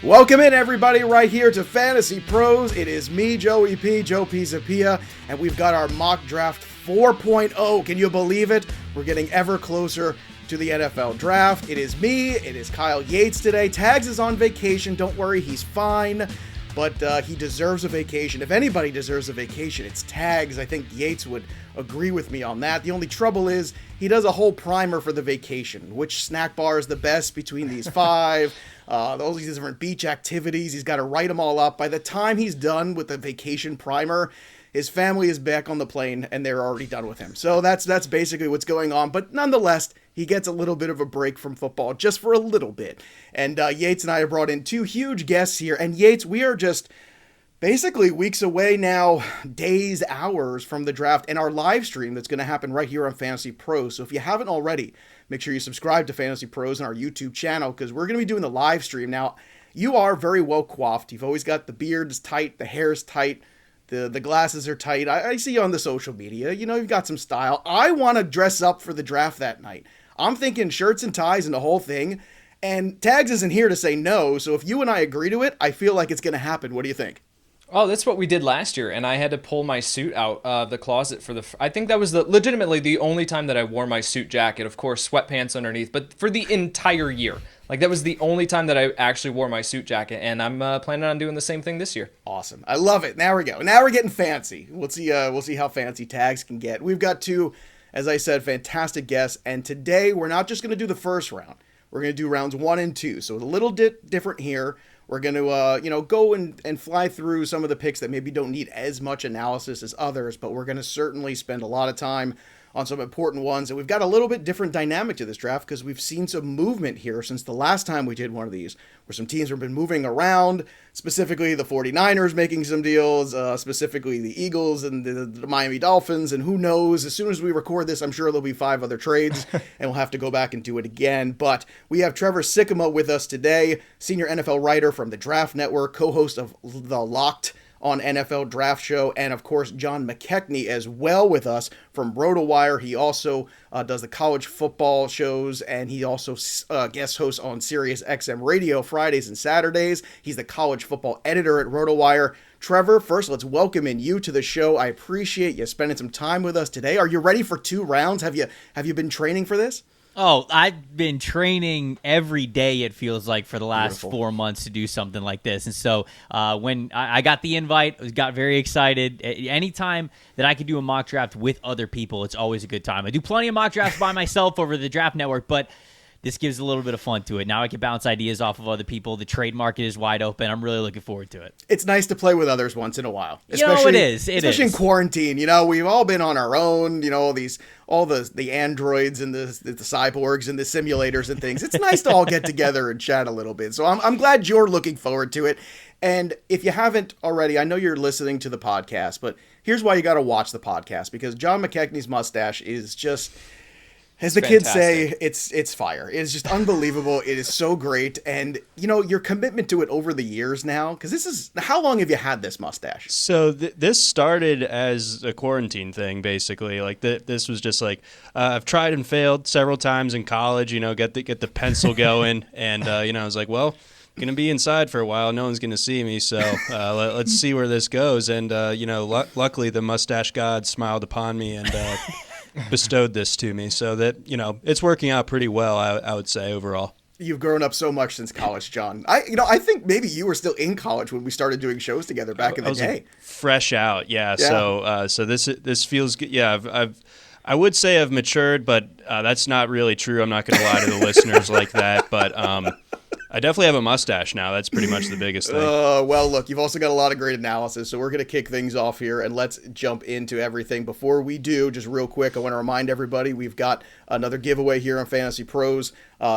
Welcome in, everybody, right here to Fantasy Pros. It is me, Joey P, Joe Pizzapia, and we've got our mock draft 4.0. Can you believe it? We're getting ever closer to the NFL draft. It is me. It is Kyle Yates today. Tags is on vacation. Don't worry, he's fine, but he deserves a vacation. If anybody deserves a vacation, it's Tags. I think Yates would agree with me on that. The only trouble is he does a whole primer for the vacation. Which snack bar is the best between these five? All these different beach activities. He's got to write them all up. By the time he's done with the vacation primer, his family is back on the plane and they're already done with him. So that's basically what's going on. But nonetheless, he gets a little bit of a break from football just for a little bit. And Yates and I have brought in two huge guests here. And Yates, we are just basically weeks away now, days, hours from the draft and our live stream that's going to happen right here on Fantasy Pros. So if you haven't already, make sure you subscribe to Fantasy Pros on our YouTube channel because we're going to be doing the live stream. Now, you are very well coiffed. You've always got the beard is tight, the hair is tight, the glasses are tight. I see you on the social media. You know, you've got some style. I want to dress up for the draft that night. I'm thinking shirts and ties and the whole thing. And Tags isn't here to say no. So if you and I agree to it, I feel like it's going to happen. What do you think? Oh, that's what we did last year, and I had to pull my suit out of the closet for I think that was legitimately the only time that I wore my suit jacket. Of course, sweatpants underneath, but for the entire year. Like, that was the only time that I actually wore my suit jacket, and I'm planning on doing the same thing this year. Awesome. I love it. Now we go. Now we're getting fancy. We'll see how fancy Tags can get. We've got two, as I said, fantastic guests, and today we're not just going to do the first round. We're going to do rounds 1 and 2, so it's a little different here. We're going to, go and fly through some of the picks that maybe don't need as much analysis as others, but we're going to certainly spend a lot of time on some important ones. And we've got a little bit different dynamic to this draft because we've seen some movement here since the last time we did one of these, where some teams have been moving around, specifically the 49ers making some deals, specifically the Eagles and the Miami Dolphins. And who knows, as soon as we record this, I'm sure there'll be 5 other trades and we'll have to go back and do it again. But we have Trevor Sikkema with us today, senior NFL writer from the Draft Network, co-host of the Locked on NFL Draft Show, and of course John McKechnie as well with us from RotoWire. He also does the college football shows, and he also guest hosts on Sirius XM Radio Fridays and Saturdays. He's the college football editor at RotoWire. Trevor, first, let's welcome in you to the show. I appreciate you spending some time with us today. Are you ready for 2 rounds? Have you been training for this? Oh, I've been training every day, it feels like, for the last 4 months to do something like this. And so when I got the invite, I got very excited. Anytime that I could do a mock draft with other people, it's always a good time. I do plenty of mock drafts by myself over the Draft Network, but this gives a little bit of fun to it. Now I can bounce ideas off of other people. The trade market is wide open. I'm really looking forward to it. It's nice to play with others once in a while. It is. Especially in quarantine. We've all been on our own, all the androids and the cyborgs and the simulators and things. It's nice to all get together and chat a little bit. So I'm glad you're looking forward to it. And if you haven't already, I know you're listening to the podcast, but here's why you got to watch the podcast, because John McKechnie's mustache is just, as the kids say, it's fire. It's just unbelievable. It is so great. And, your commitment to it over the years now, because how long have you had this mustache? So this started as a quarantine thing, basically. Like this was just like, I've tried and failed several times in college, get the pencil going. And, I was like, well, going to be inside for a while. No one's going to see me. So let's see where this goes. And, luckily the mustache god smiled upon me and bestowed this to me, so that it's working out pretty well. I would say overall. You've grown up so much since college, John. I think maybe you were still in college when we started doing shows together back in the day. Like fresh out, yeah. So this feels good. Yeah, I would say I've matured, but that's not really true. I'm not going to lie to the listeners like that, but I definitely have a mustache now. That's pretty much the biggest thing. Well, look, you've also got a lot of great analysis, so we're going to kick things off here, and let's jump into everything. Before we do, just real quick, I want to remind everybody we've got another giveaway here on Fantasy Pros.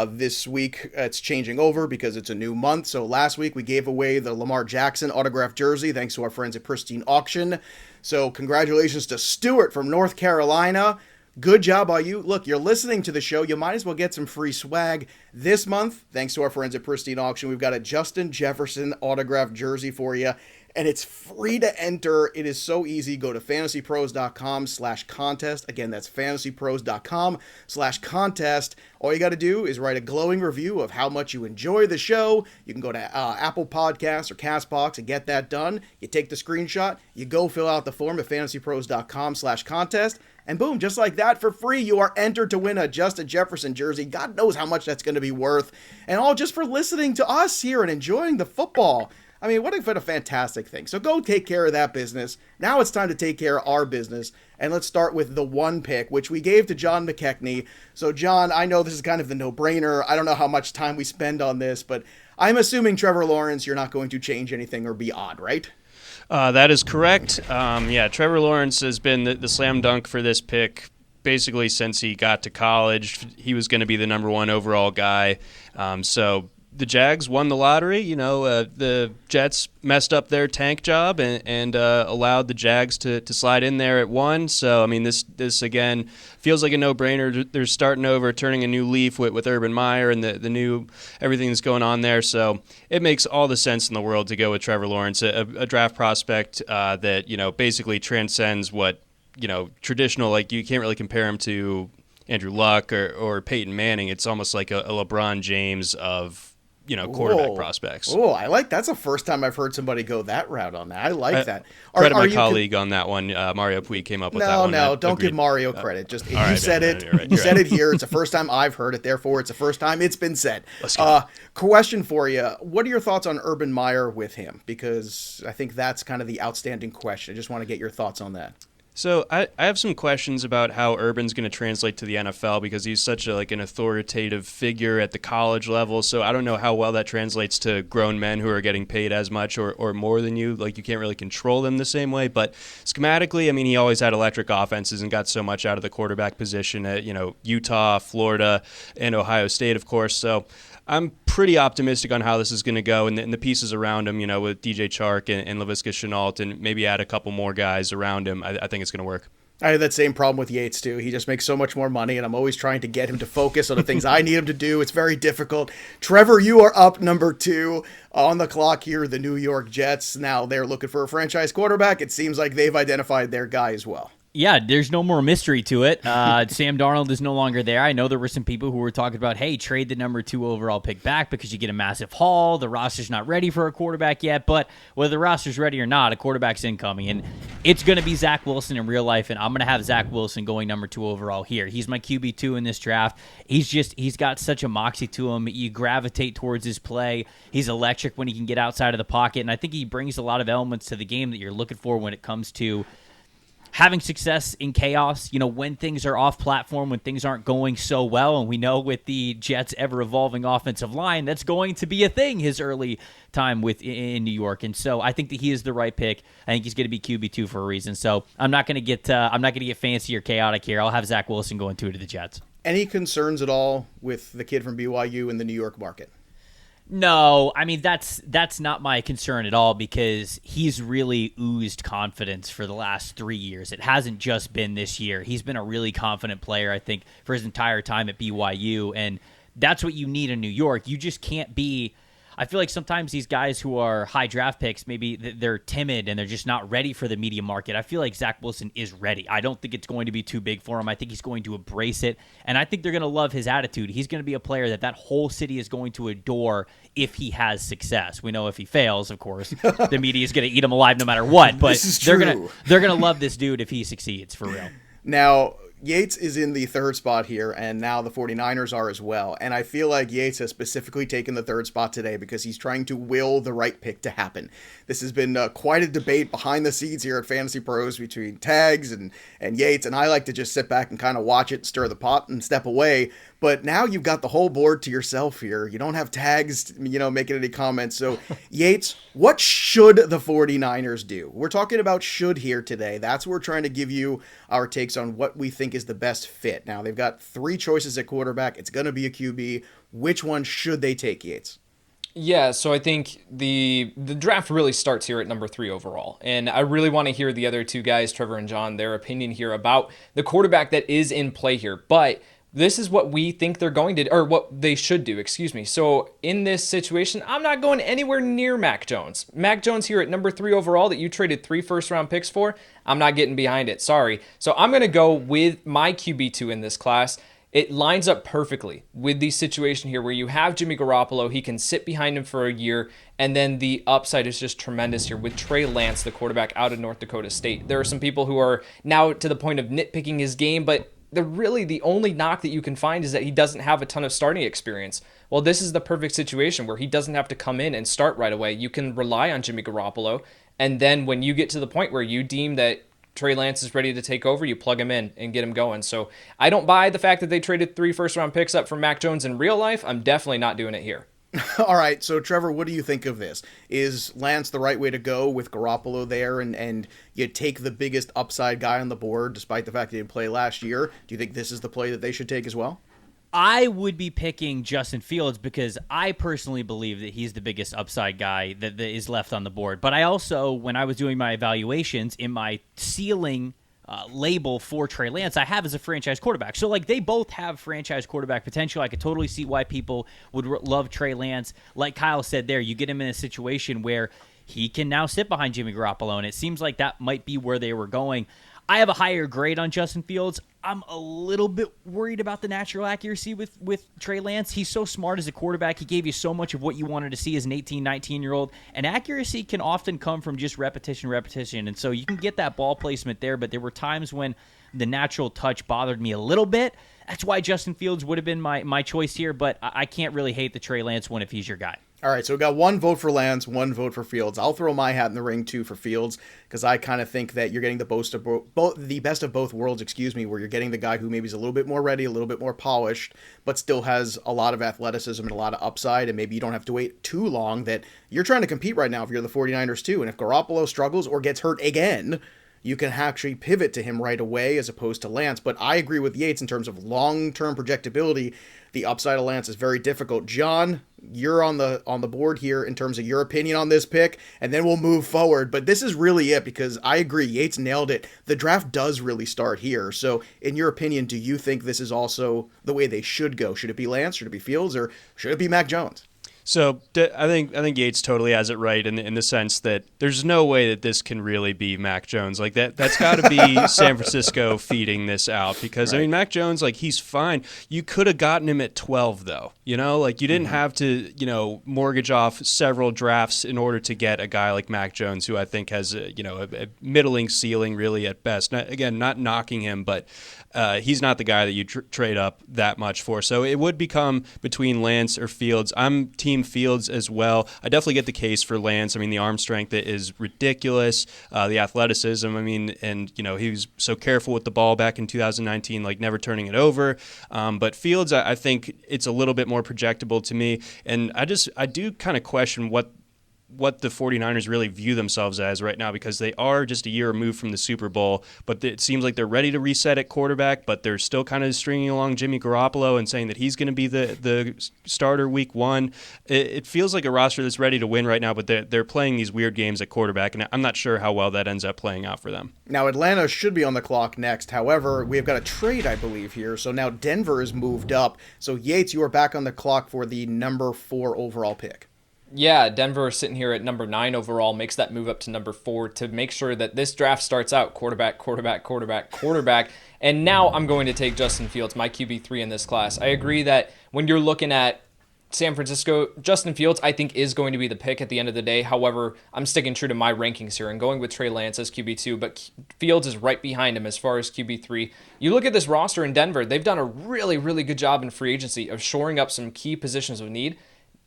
This week, it's changing over because it's a new month. So last week, we gave away the Lamar Jackson autographed jersey, thanks to our friends at Pristine Auction. So congratulations to Stuart from North Carolina. Good job by you. Look, you're listening to the show. You might as well get some free swag this month. Thanks to our friends at Pristine Auction, we've got a Justin Jefferson autographed jersey for you. and it's free to enter. It is so easy. Go to fantasypros.com/contest. Again, that's fantasypros.com/contest. All you got to do is write a glowing review of how much you enjoy the show. You can go to Apple Podcasts or CastBox and get that done. You take the screenshot, you go fill out the form at fantasypros.com/contest, and boom, just like that, for free, you are entered to win a Justin Jefferson jersey. God knows how much that's going to be worth. And all just for listening to us here and enjoying the football. I mean, what a fantastic thing. So go take care of that business. Now it's time to take care of our business. And let's start with the one pick, which we gave to John McKechnie. So, John, I know this is kind of the no-brainer. I don't know how much time we spend on this, but I'm assuming Trevor Lawrence, you're not going to change anything or be odd, right? That is correct. Trevor Lawrence has been the slam dunk for this pick basically since he got to college. He was going to be the number one overall guy. So the Jags won the lottery. The Jets messed up their tank job and allowed the Jags to slide in there at 1. So, I mean, this again feels like a no-brainer. They're starting over, turning a new leaf with Urban Meyer and the new everything that's going on there. So it makes all the sense in the world to go with Trevor Lawrence, a draft prospect that, basically transcends what, traditional, like you can't really compare him to Andrew Luck or Peyton Manning. It's almost like a LeBron James of quarterback prospects. Oh, I like that's the first time I've heard somebody go that route on that. I like that. Credit my colleague on that one. Mario Puig came up with that one. No, don't give Mario credit. Just you said it. You said it here. It's the first time I've heard it. Therefore, it's the first time it's been said. Let's go. Question for you. What are your thoughts on Urban Meyer with him? Because I think that's kind of the outstanding question. I just want to get your thoughts on that. So I have some questions about how Urban's going to translate to the NFL because he's such an authoritative figure at the college level. So I don't know how well that translates to grown men who are getting paid as much or more than you. Like, you can't really control them the same way. But schematically, I mean, he always had electric offenses and got so much out of the quarterback position at, Utah, Florida, and Ohio State, of course. So I'm pretty optimistic on how this is going to go, and the pieces around him, with DJ Chark and Laviska Shenault, and maybe add a couple more guys around him. I think it's going to work. I have that same problem with Yates, too. He just makes so much more money, and I'm always trying to get him to focus on the things I need him to do. It's very difficult. Trevor, you are up number 2 on the clock here, the New York Jets. Now they're looking for a franchise quarterback. It seems like they've identified their guy as well. Yeah, there's no more mystery to it. Sam Darnold is no longer there. I know there were some people who were talking about, hey, trade the number 2 overall pick back because you get a massive haul. The roster's not ready for a quarterback yet. But whether the roster's ready or not, a quarterback's incoming. And it's going to be Zach Wilson in real life, and I'm going to have Zach Wilson going number 2 overall here. He's my QB2 in this draft. He's got such a moxie to him. You gravitate towards his play. He's electric when he can get outside of the pocket. And I think he brings a lot of elements to the game that you're looking for when it comes to having success in chaos, when things are off platform, when things aren't going so well. And we know with the Jets' ever-evolving offensive line, that's going to be a thing his early time in New York. And so I think that he is the right pick. I think he's going to be QB2 for a reason. So I'm not going to get fancy or chaotic here. I'll have Zach Wilson going 2 to the Jets. Any concerns at all with the kid from BYU in the New York market? No, I mean, that's not my concern at all because he's really oozed confidence for the last 3 years. It hasn't just been this year. He's been a really confident player, I think, for his entire time at BYU, and that's what you need in New York. You just can't be I feel like sometimes these guys who are high draft picks, maybe they're timid and they're just not ready for the media market. I feel like Zach Wilson is ready. I don't think it's going to be too big for him. I think he's going to embrace it, and I think they're going to love his attitude. He's going to be a player that whole city is going to adore if he has success. We know if he fails, of course, the media is going to eat him alive no matter what, but they're going to love this dude if he succeeds, for real. Now, Yates is in the third spot here, and now the 49ers are as well. And I feel like Yates has specifically taken the third spot today because he's trying to will the right pick to happen. This has been quite a debate behind the scenes here at Fantasy Pros between Tags and Yates, and I like to just sit back and kind of watch it, stir the pot, and step away. But now you've got the whole board to yourself here. You don't have Tags, making any comments. So, Yates, what should the 49ers do? We're talking about should here today. That's what we're trying to give you our takes on what we think is the best fit. Now, they've got 3 choices at quarterback. It's going to be a QB. Which one should they take, Yates? Yeah, so I think the draft really starts here at number 3 overall. And I really want to hear the other two guys, Trevor and John, their opinion here about the quarterback that is in play here. But This is what we think they're going to, or what they should do, excuse me. So in this situation, I'm not going anywhere near Mac Jones. Mac Jones here at number 3 overall that you traded 3 first-round picks for, I'm not getting behind it, sorry. So I'm going to go with my QB2 in this class. It lines up perfectly with the situation here where you have Jimmy Garoppolo. He can sit behind him for a year, and then the upside is just tremendous here with Trey Lance, the quarterback out of North Dakota State. There are some people who are now to the point of nitpicking his game, but the only knock that you can find is that he doesn't have a ton of starting experience. Well, this is the perfect situation where he doesn't have to come in and start right away. You can rely on Jimmy Garoppolo, and then when you get to the point where you deem that Trey Lance is ready to take over, you plug him in and get him going. So I don't buy the fact that they traded 3 first-round picks up for Mac Jones in real life. I'm definitely not doing it here. All right, so Trevor, what do you think of this? Is Lance the right way to go with Garoppolo there, and you take the biggest upside guy on the board despite the fact he didn't play last year? Do you think this is the play that they should take as well? I would be picking Justin Fields because I personally believe that he's the biggest upside guy that is left on the board. But I also, when I was doing my evaluations in my ceiling label for Trey Lance, I have as a franchise quarterback. So, like, they both have franchise quarterback potential. I could totally see why people would love Trey Lance. Like Kyle said there, you get him in a situation where he can now sit behind Jimmy Garoppolo, and it seems like that might be where they were going. I have a higher grade on Justin Fields. I'm a little bit worried about the natural accuracy with Trey Lance. He's so smart as a quarterback. He gave you so much of what you wanted to see as an 18, 19-year-old. And accuracy can often come from just repetition. And so you can get that ball placement there, but there were times when the natural touch bothered me a little bit. That's why Justin Fields would have been my choice here, but I can't really hate the Trey Lance one if he's your guy. All right, so we got 1 vote for Lance, 1 vote for Fields. I'll throw my hat in the ring, too, for Fields, because I kind of think that you're getting the best of both worlds, where you're getting the guy who maybe is a little bit more ready, a little bit more polished, but still has a lot of athleticism and a lot of upside, and maybe you don't have to wait too long. That you're trying to compete right now if you're the 49ers, too, and if Garoppolo struggles or gets hurt again, you can actually pivot to him right away as opposed to Lance. But I agree with Yates in terms of long-term projectability. The upside of Lance is very difficult. John, you're on the board here in terms of your opinion on this pick, and then we'll move forward. But this is really it, because I agree, Yates nailed it. The draft does really start here. So in your opinion, do you think this is also the way they should go? Should it be Lance? Should it be Fields? Or should it be Mac Jones? So I think Yates totally has it right in the sense that there's no way that this can really be Mac Jones. Like that's got to be San Francisco feeding this out, because right. I mean, Mac Jones, like, he's fine. You could have gotten him at 12 though. Like you didn't have to mortgage off several drafts in order to get a guy like Mac Jones, who I think has a middling ceiling really at best. Not knocking him, but he's not the guy that you trade up that much for. So it would become between Lance or Fields. I'm team Fields as well. I definitely get the case for Lance. I mean, the arm strength is ridiculous. The athleticism, I mean, and he was so careful with the ball back in 2019, like never turning it over. But Fields, I think it's a little bit more projectable to me, and I do kind of question what the 49ers really view themselves as right now, because they are just a year removed from the Super Bowl, but it seems like they're ready to reset at quarterback, but they're still kind of stringing along Jimmy Garoppolo and saying that he's going to be the starter week 1. It feels like a roster that's ready to win right now, but they're playing these weird games at quarterback, and I'm not sure how well that ends up playing out for them. Now, Atlanta should be on the clock next. However, we've got a trade, I believe, here. So now Denver is moved up. So Yates, you are back on the clock for the number 4 overall pick. Yeah, Denver sitting here at number 9 overall makes that move up to number 4 to make sure that this draft starts out quarterback. And now I'm going to take Justin Fields, my QB3 in this class. I agree that when you're looking at San Francisco, Justin Fields, I think, is going to be the pick at the end of the day. However, I'm sticking true to my rankings here and going with Trey Lance as QB2, but Fields is right behind him as far as QB3. You look at this roster in Denver, they've done a really, really good job in free agency of shoring up some key positions of need.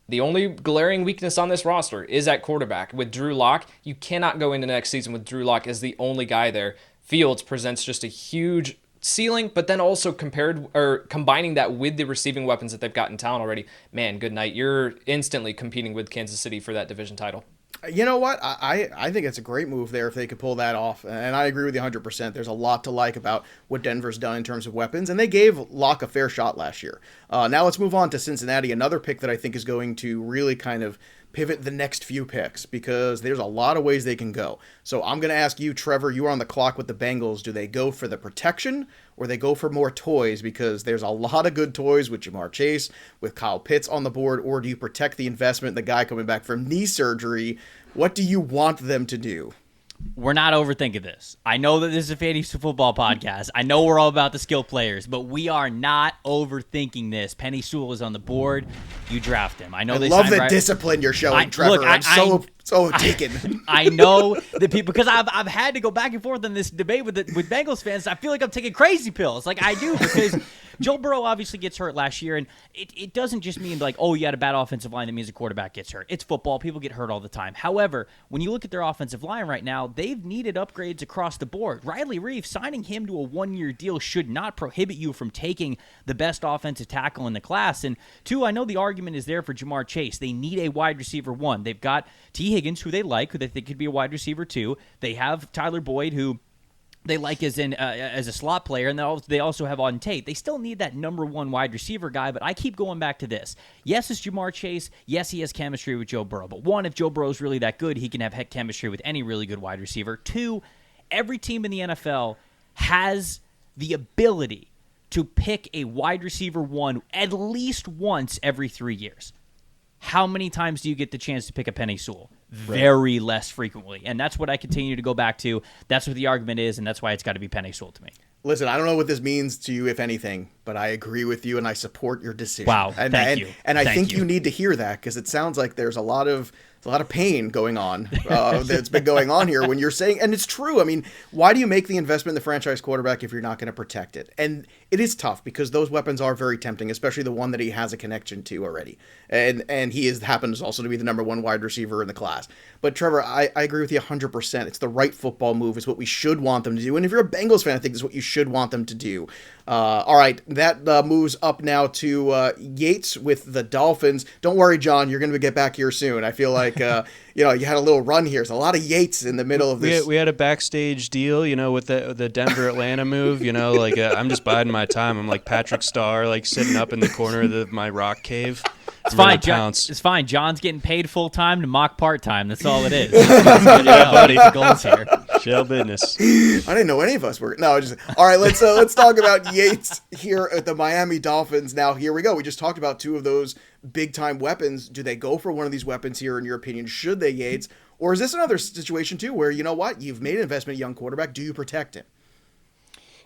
The only glaring weakness on this roster is at quarterback. With Drew Lock, you cannot go into next season with Drew Lock as the only guy there. Fields presents just a huge ceiling, but then also combining that with the receiving weapons that they've got in town already. Man, good night. You're instantly competing with Kansas City for that division title. You know what? I think it's a great move there if they could pull that off. And I agree with you 100%. There's a lot to like about what Denver's done in terms of weapons. And they gave Locke a fair shot last year. Now let's move on to Cincinnati, another pick that I think is going to really kind of pivot the next few picks because there's a lot of ways they can go. So I'm going to ask you, Trevor, you are on the clock with the Bengals. Do they go for the protection or they go for more toys? Because there's a lot of good toys with Ja'Marr Chase, with Kyle Pitts on the board, or do you protect the investment, the guy coming back from knee surgery? What do you want them to do? We're not overthinking this. I know that this is a fantasy football podcast. I know we're all about the skill players, but we are not overthinking this. Penny Sewell is on the board. You draft him. I know. I love the discipline you're showing, Trevor. Look, I'm so taken. I know that people, because I've had to go back and forth on this debate with Bengals fans. I feel like I'm taking crazy pills. Like I do, because Joe Burrow obviously gets hurt last year, and it doesn't just mean like, oh, you had a bad offensive line that means a quarterback gets hurt. It's football. People get hurt all the time. However, when you look at their offensive line right now, they've needed upgrades across the board. Riley Reef, signing him to a one-year deal should not prohibit you from taking the best offensive tackle in the class. And two, I know the argument is there for Ja'Marr Chase. They need a wide receiver one. They've got T. Higgins, who they like, who they think could be a wide receiver two. They have Tyler Boyd, who they like as a slot player, and they also have Auden Tate. They still need that number one wide receiver guy, but I keep going back to this. Yes, it's Ja'Marr Chase. Yes, he has chemistry with Joe Burrow. But one, if Joe Burrow is really that good, he can have chemistry with any really good wide receiver. Two, every team in the NFL has the ability to pick a wide receiver one at least once every 3 years. How many times do you get the chance to pick a Penny Sewell? Very less frequently. And that's what I continue to go back to. That's what the argument is, and that's why it's got to be Penny Sewell to me. Listen, I don't know what this means to you, if anything, but I agree with you and I support your decision. Wow, thank you. And I think you need to hear that because it sounds like there's a lot of pain going on that's been going on here when you're saying, and it's true. I mean, why do you make the investment in the franchise quarterback if you're not going to protect it? And it is tough because those weapons are very tempting, especially the one that he has a connection to already. And he happens also to be the number one wide receiver in the class. But Trevor, I agree with you 100%. It's the right football move. It's what we should want them to do. And if you're a Bengals fan, I think it's what you should want them to do. All right, that moves up now to Yates with the Dolphins. Don't worry, John, you're going to get back here soon. I feel like you had a little run here. There's a lot of Yates in the middle of this. We had a backstage deal, with the Denver Atlanta move. I'm just biding my time. I'm like Patrick Starr, like sitting up in the corner of my rock cave. It's fine, John. It's fine. John's getting paid full time to mock part time. That's all it is. Buddy, goals here. Shell business. I didn't know any of us were. No, all right. Let's talk about Yates here at the Miami Dolphins. Now, here we go. We just talked about two of those big time weapons. Do they go for one of these weapons here? In your opinion, should they, Yates, or is this another situation too where you've made an investment in a young quarterback? Do you protect him?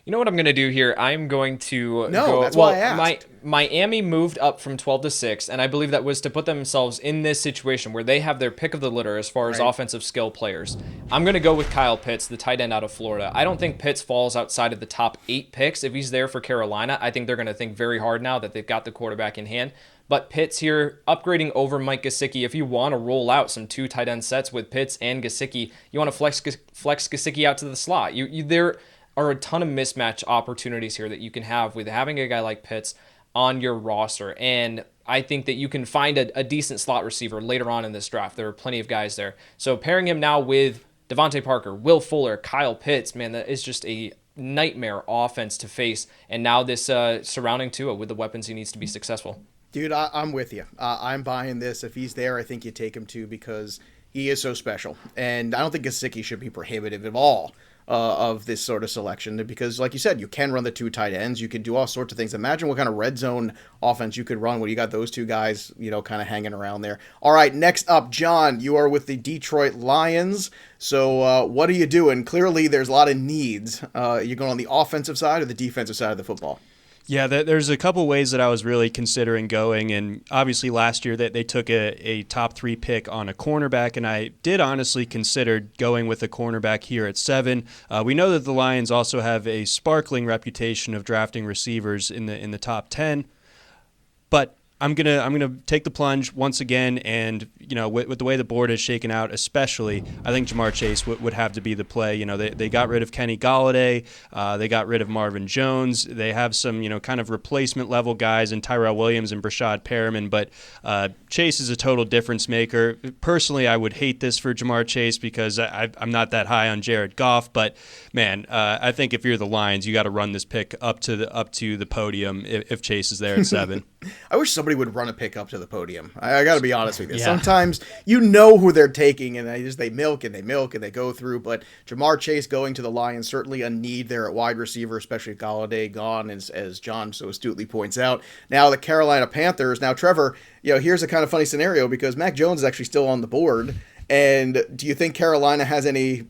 You know what I'm going to do here? I'm going to that's why I asked. Miami moved up from 12 to 6, and I believe that was to put themselves in this situation where they have their pick of the litter as far as offensive skill players. I'm going to go with Kyle Pitts, the tight end out of Florida. I don't think Pitts falls outside of the top 8 picks. If he's there for Carolina, I think they're going to think very hard now that they've got the quarterback in hand. But Pitts here, upgrading over Mike Gesicki. If you want to roll out some 2 tight end sets with Pitts and Gesicki, you want to flex Gesicki out to the slot. There are a ton of mismatch opportunities here that you can have with having a guy like Pitts on your roster. And I think that you can find a decent slot receiver later on in this draft. There are plenty of guys there. So pairing him now with Devontae Parker, Will Fuller, Kyle Pitts, man, that is just a nightmare offense to face. And now this surrounding Tua with the weapons he needs to be successful. Dude, I'm with you. I'm buying this. If he's there, I think you take him too because he is so special. And I don't think Gesicki should be prohibitive at all of this sort of selection because, like you said, you can run the 2 tight ends. You can do all sorts of things. Imagine what kind of red zone offense you could run when you got those 2 guys, kind of hanging around there. All right, next up, John, you are with the Detroit Lions. So what are you doing? Clearly, there's a lot of needs. You're going on the offensive side or the defensive side of the football? Yeah, there's a couple ways that I was really considering going, and obviously last year that they took a top 3 pick on a cornerback, and I did honestly consider going with a cornerback here at 7. We know that the Lions also have a sparkling reputation of drafting receivers in the top 10, but I'm gonna take the plunge once again, and with the way the board is shaken out, especially, I think Ja'Marr Chase would have to be the play. They got rid of Kenny Golladay, they got rid of Marvin Jones. They have some kind of replacement level guys in Tyrell Williams and Brashad Perriman, but Chase is a total difference maker. Personally, I would hate this for Ja'Marr Chase because I'm not that high on Jared Goff, but man, I think if you're the Lions, you got to run this pick up to the podium if Chase is there at 7. I wish somebody would run a pick up to the podium. I got to be honest with you. Yeah. Sometimes you know who they're taking, and they milk and they go through. But Jamar Chase going to the Lions, certainly a need there at wide receiver, especially with Golladay gone, as John so astutely points out. Now the Carolina Panthers. Now, Trevor, here's a kind of funny scenario because Mac Jones is actually still on the board. And do you think Carolina has any,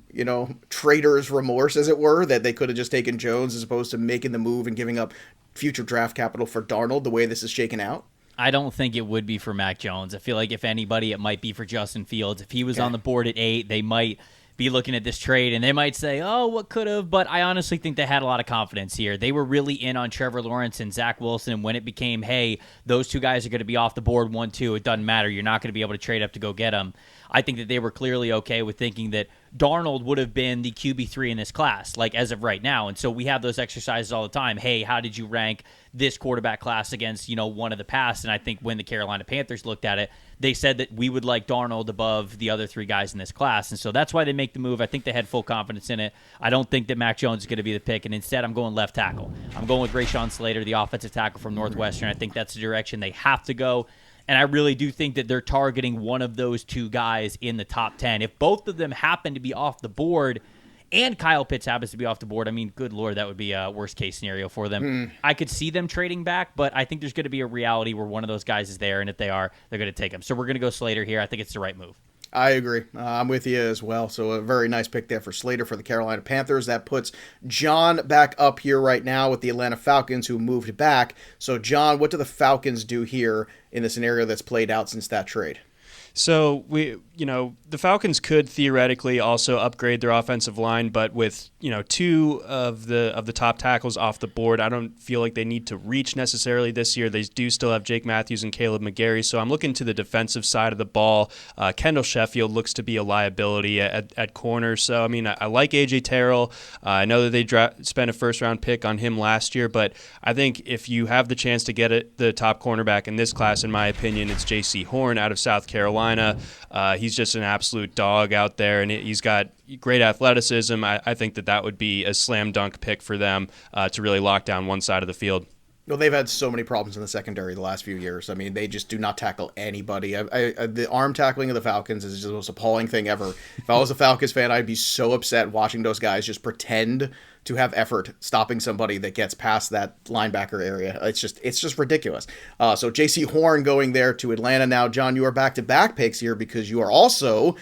traitor's remorse, as it were, that they could have just taken Jones as opposed to making the move and giving up future draft capital for Darnold the way this is shaken out? I don't think it would be for Mac Jones. I feel like if anybody, it might be for Justin Fields. If he was on the board at 8, they might be looking at this trade and they might say, oh, what could have? But I honestly think they had a lot of confidence here. They were really in on Trevor Lawrence and Zach Wilson. And when it became, hey, those two guys are going to be off the board 1-2, it doesn't matter. You're not going to be able to trade up to go get them. I think that they were clearly okay with thinking that Darnold would have been the QB3 in this class, like as of right now. And so we have those exercises all the time. Hey, how did you rank this quarterback class against, one of the past? And I think when the Carolina Panthers looked at it, they said that we would like Darnold above the other 3 guys in this class. And so that's why they make the move. I think they had full confidence in it. I don't think that Mac Jones is going to be the pick. And instead, I'm going left tackle. I'm going with Rashawn Slater, the offensive tackle from Northwestern. I think that's the direction they have to go. And I really do think that they're targeting one of those 2 guys in the top 10. If both of them happen to be off the board and Kyle Pitts happens to be off the board, I mean, good Lord, that would be a worst-case scenario for them. I could see them trading back, but I think there's going to be a reality where one of those guys is there, and if they are, they're going to take him. So we're going to go Slater here. I think it's the right move. I agree. I'm with you as well. So a very nice pick there for Slater for the Carolina Panthers. That puts John back up here right now with the Atlanta Falcons, who moved back. So, John, what do the Falcons do here in the scenario that's played out since that trade? So the Falcons could theoretically also upgrade their offensive line, but with 2 of the top tackles off the board, I don't feel like they need to reach necessarily this year. They do still have Jake Matthews and Caleb McGarry, so I'm looking to the defensive side of the ball. Kendall Sheffield looks to be a liability at corner, so I mean I like AJ Terrell. I know that they spent a first-round pick on him last year, but I think if you have the chance to get the top cornerback in this class, in my opinion, it's J.C. Horn out of South Carolina. He's just an absolute dog out there, and he's got great athleticism. I think that would be a slam dunk pick for them to really lock down one side of the field. Well, they've had so many problems in the secondary the last few years. I mean, they just do not tackle anybody. The arm tackling of the Falcons is just the most appalling thing ever. If I was a Falcons fan, I'd be so upset watching those guys just pretend to have effort stopping somebody that gets past that linebacker area. It's just ridiculous. So J.C. Horn going there to Atlanta now. John, you are back-to-back picks here because you are also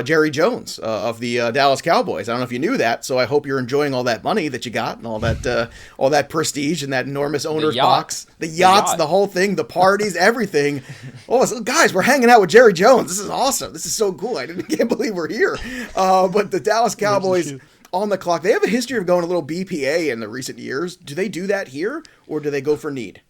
Jerry Jones of the Dallas Cowboys. I don't know if you knew that, so I hope you're enjoying all that money that you got and all that prestige and that enormous owner's box. The yachts, the whole thing, the parties, everything. Oh, so guys, we're hanging out with Jerry Jones. This is awesome. This is so cool. Can't believe we're here. But the Dallas Cowboys on the clock. They have a history of going a little BPA in the recent years. Do they do that here, or do they go for need?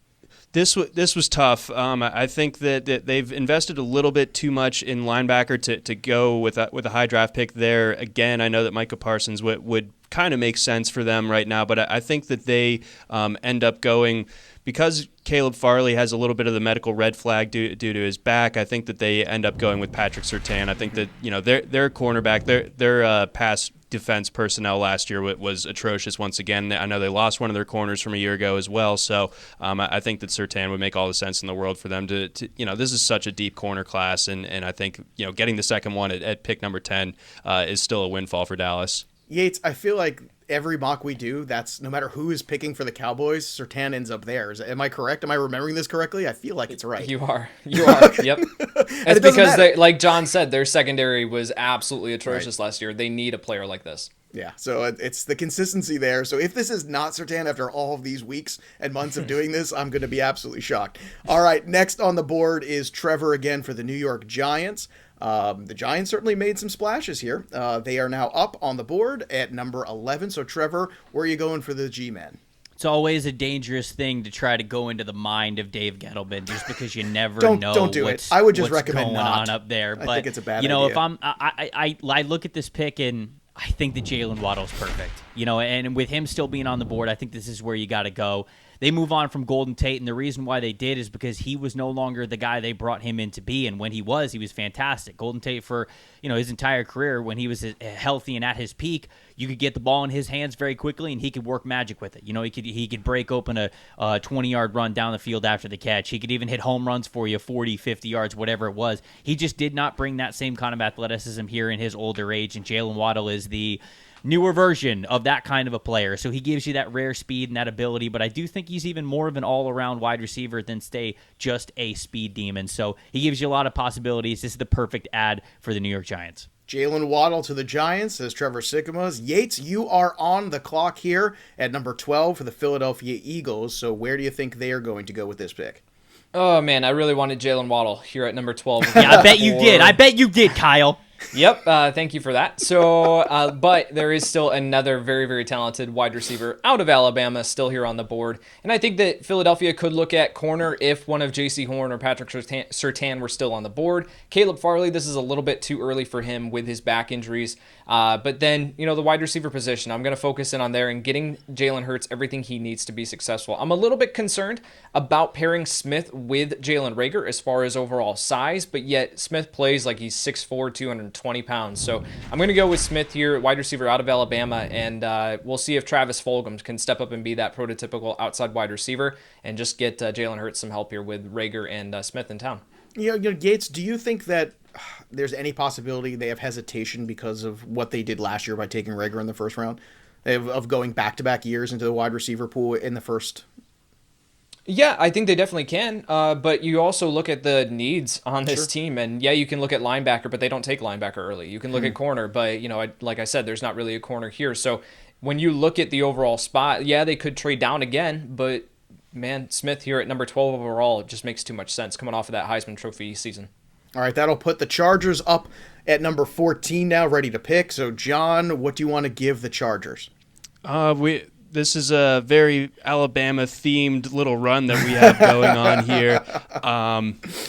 This was tough. I think that they've invested a little bit too much in linebacker to go with a high draft pick there. Again, I know that Micah Parsons would kind of make sense for them right now, but I think that they end up going because Caleb Farley has a little bit of the medical red flag due to his back. I think that they end up going with Patrick Surtain. I think that their cornerback, their pass defense personnel last year was atrocious once again. I know they lost one of their corners from a year ago as well, so I think that Surtain would make all the sense in the world for them to this is such a deep corner class, and I think getting the second one at pick number 10 is still a windfall for Dallas. Yates, I feel like every mock we do, that's no matter who is picking for the Cowboys, Surtain ends up there. Am I correct? Am I remembering this correctly? I feel like it's right. You are. Yep. It's because, like John said, their secondary was absolutely atrocious last year. They need a player like this. Yeah, so it's the consistency there. So if this is not Surtain after all of these weeks and months of doing this, I'm going to be absolutely shocked. All right, next on the board is Trevor again for the New York Giants. The Giants certainly made some splashes here. They are now up on the board at number 11. So, Trevor, where are you going for the G-Men? It's always a dangerous thing to try to go into the mind of Dave Gettleman just because you never know don't do it. I would just recommend going not. on up there. I think it's a bad idea. If I look at this pick and I think that Jalen Waddle's perfect. And with him still being on the board, I think this is where you got to go. they move on from Golden Tate, and the reason why they did is because he was no longer the guy they brought him in to be, and when he was fantastic. Golden Tate, for his entire career, when he was healthy and at his peak, you could get the ball in his hands very quickly, and he could work magic with it. He could break open a 20-yard run down the field after the catch. He could even hit home runs for you, 40, 50 yards, whatever it was. He just did not bring that same kind of athleticism here in his older age, and Jalen Waddle is the newer version of that kind of a player. So he gives you that rare speed and that ability, but I do think he's even more of an all-around wide receiver than stay just a speed demon. So he gives you a lot of possibilities. This is the perfect ad for the New York Giants. Jalen Waddle to the Giants, says Trevor Sikkema. Yates, you are on the clock here at number 12 for the Philadelphia Eagles. So where do you think they are going to go with this pick? Oh, man, I really wanted Jalen Waddle here at number 12. Yeah, I bet you did. I bet you did, Kyle. Yep, thank you for that. So, but there is still another very, very talented wide receiver out of Alabama still here on the board. And I think that Philadelphia could look at corner if one of J.C. Horn or Patrick Surtain were still on the board. Caleb Farley, this is a little bit too early for him with his back injuries. But then, the wide receiver position, I'm going to focus in on there and getting Jalen Hurts everything he needs to be successful. I'm a little bit concerned about pairing Smith with Jalen Reagor as far as overall size, but yet Smith plays like he's 6'4", 220 pounds. So I'm going to go with Smith here, wide receiver out of Alabama, and we'll see if Travis Fulgham can step up and be that prototypical outside wide receiver and just get Jalen Hurts some help here with Reagor and Smith in town. Gates, do you think that there's any possibility they have hesitation because of what they did last year by taking Reagor in the first round, of going back-to-back years into the wide receiver pool in the first? Yeah, I think they definitely can, but you also look at the needs on this team, and yeah, you can look at linebacker, but they don't take linebacker early. You can look at corner, but like I said, there's not really a corner here. So when you look at the overall spot, yeah, they could trade down again, but man, Smith here at number 12 overall, it just makes too much sense coming off of that Heisman Trophy season. All right, that'll put the Chargers up at number 14 now, ready to pick. So, John, what do you want to give the Chargers? This is a very Alabama-themed little run that we have going on here.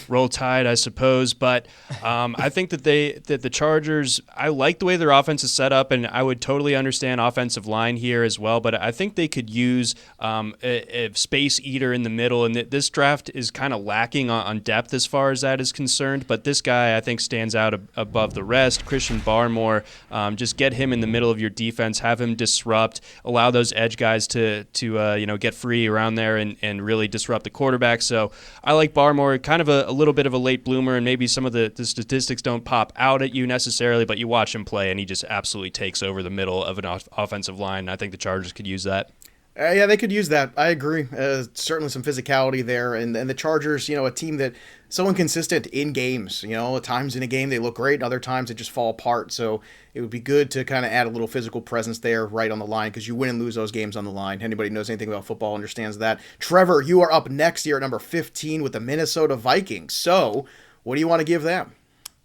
Roll Tide, I suppose. But I think that the Chargers, I like the way their offense is set up, and I would totally understand offensive line here as well. But I think they could use a space eater in the middle, and this draft is kind of lacking on depth as far as that is concerned. But this guy, I think, stands out above the rest. Christian Barmore, just get him in the middle of your defense, have him disrupt, allow those edge guys to get free around there and really disrupt the quarterback. So I like Barmore, kind of a little bit of a late bloomer, and maybe some of the statistics don't pop out at you necessarily, but you watch him play and he just absolutely takes over the middle of an offensive line. I think the Chargers could use that. Yeah, they could use that. I agree. Certainly some physicality there. And the Chargers, a team that so inconsistent in games. At times in a game they look great, and other times they just fall apart. So it would be good to kind of add a little physical presence there right on the line, because you win and lose those games on the line. Anybody who knows anything about football understands that. Trevor, you are up next here at number 15 with the Minnesota Vikings. So what do you want to give them?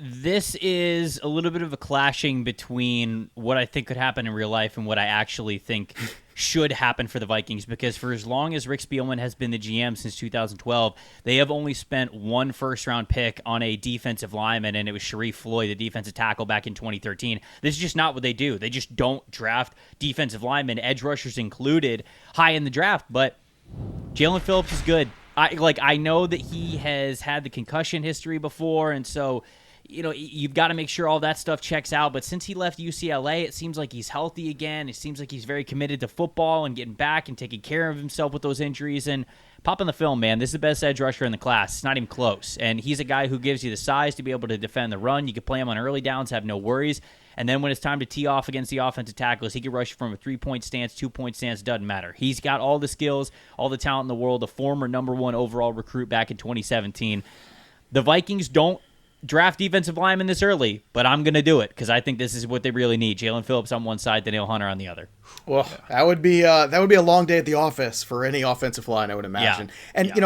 This is a little bit of a clashing between what I think could happen in real life and what I actually think should happen for the Vikings, because for as long as Rick Spielman has been the GM since 2012, they have only spent one first-round pick on a defensive lineman, and it was Sharif Floyd, the defensive tackle, back in 2013. This is just not what they do. They just don't draft defensive linemen, edge rushers included, high in the draft, but Jalen Phillips is good. I know that he has had the concussion history before, and so you've got to make sure all that stuff checks out. But since he left UCLA, it seems like he's healthy again. It seems like he's very committed to football and getting back and taking care of himself with those injuries. And pop on the film, man. This is the best edge rusher in the class. It's not even close. And he's a guy who gives you the size to be able to defend the run. You can play him on early downs, have no worries. And then when it's time to tee off against the offensive tackles, he can rush from a 3-point stance, 2-point stance, doesn't matter. He's got all the skills, all the talent in the world, a former number 1 overall recruit back in 2017. The Vikings don't draft defensive linemen this early, but I'm going to do it because I think this is what they really need. Jalen Phillips on one side, Danielle Hunter on the other. Well, that would be a long day at the office for any offensive line, I would imagine. Yeah. And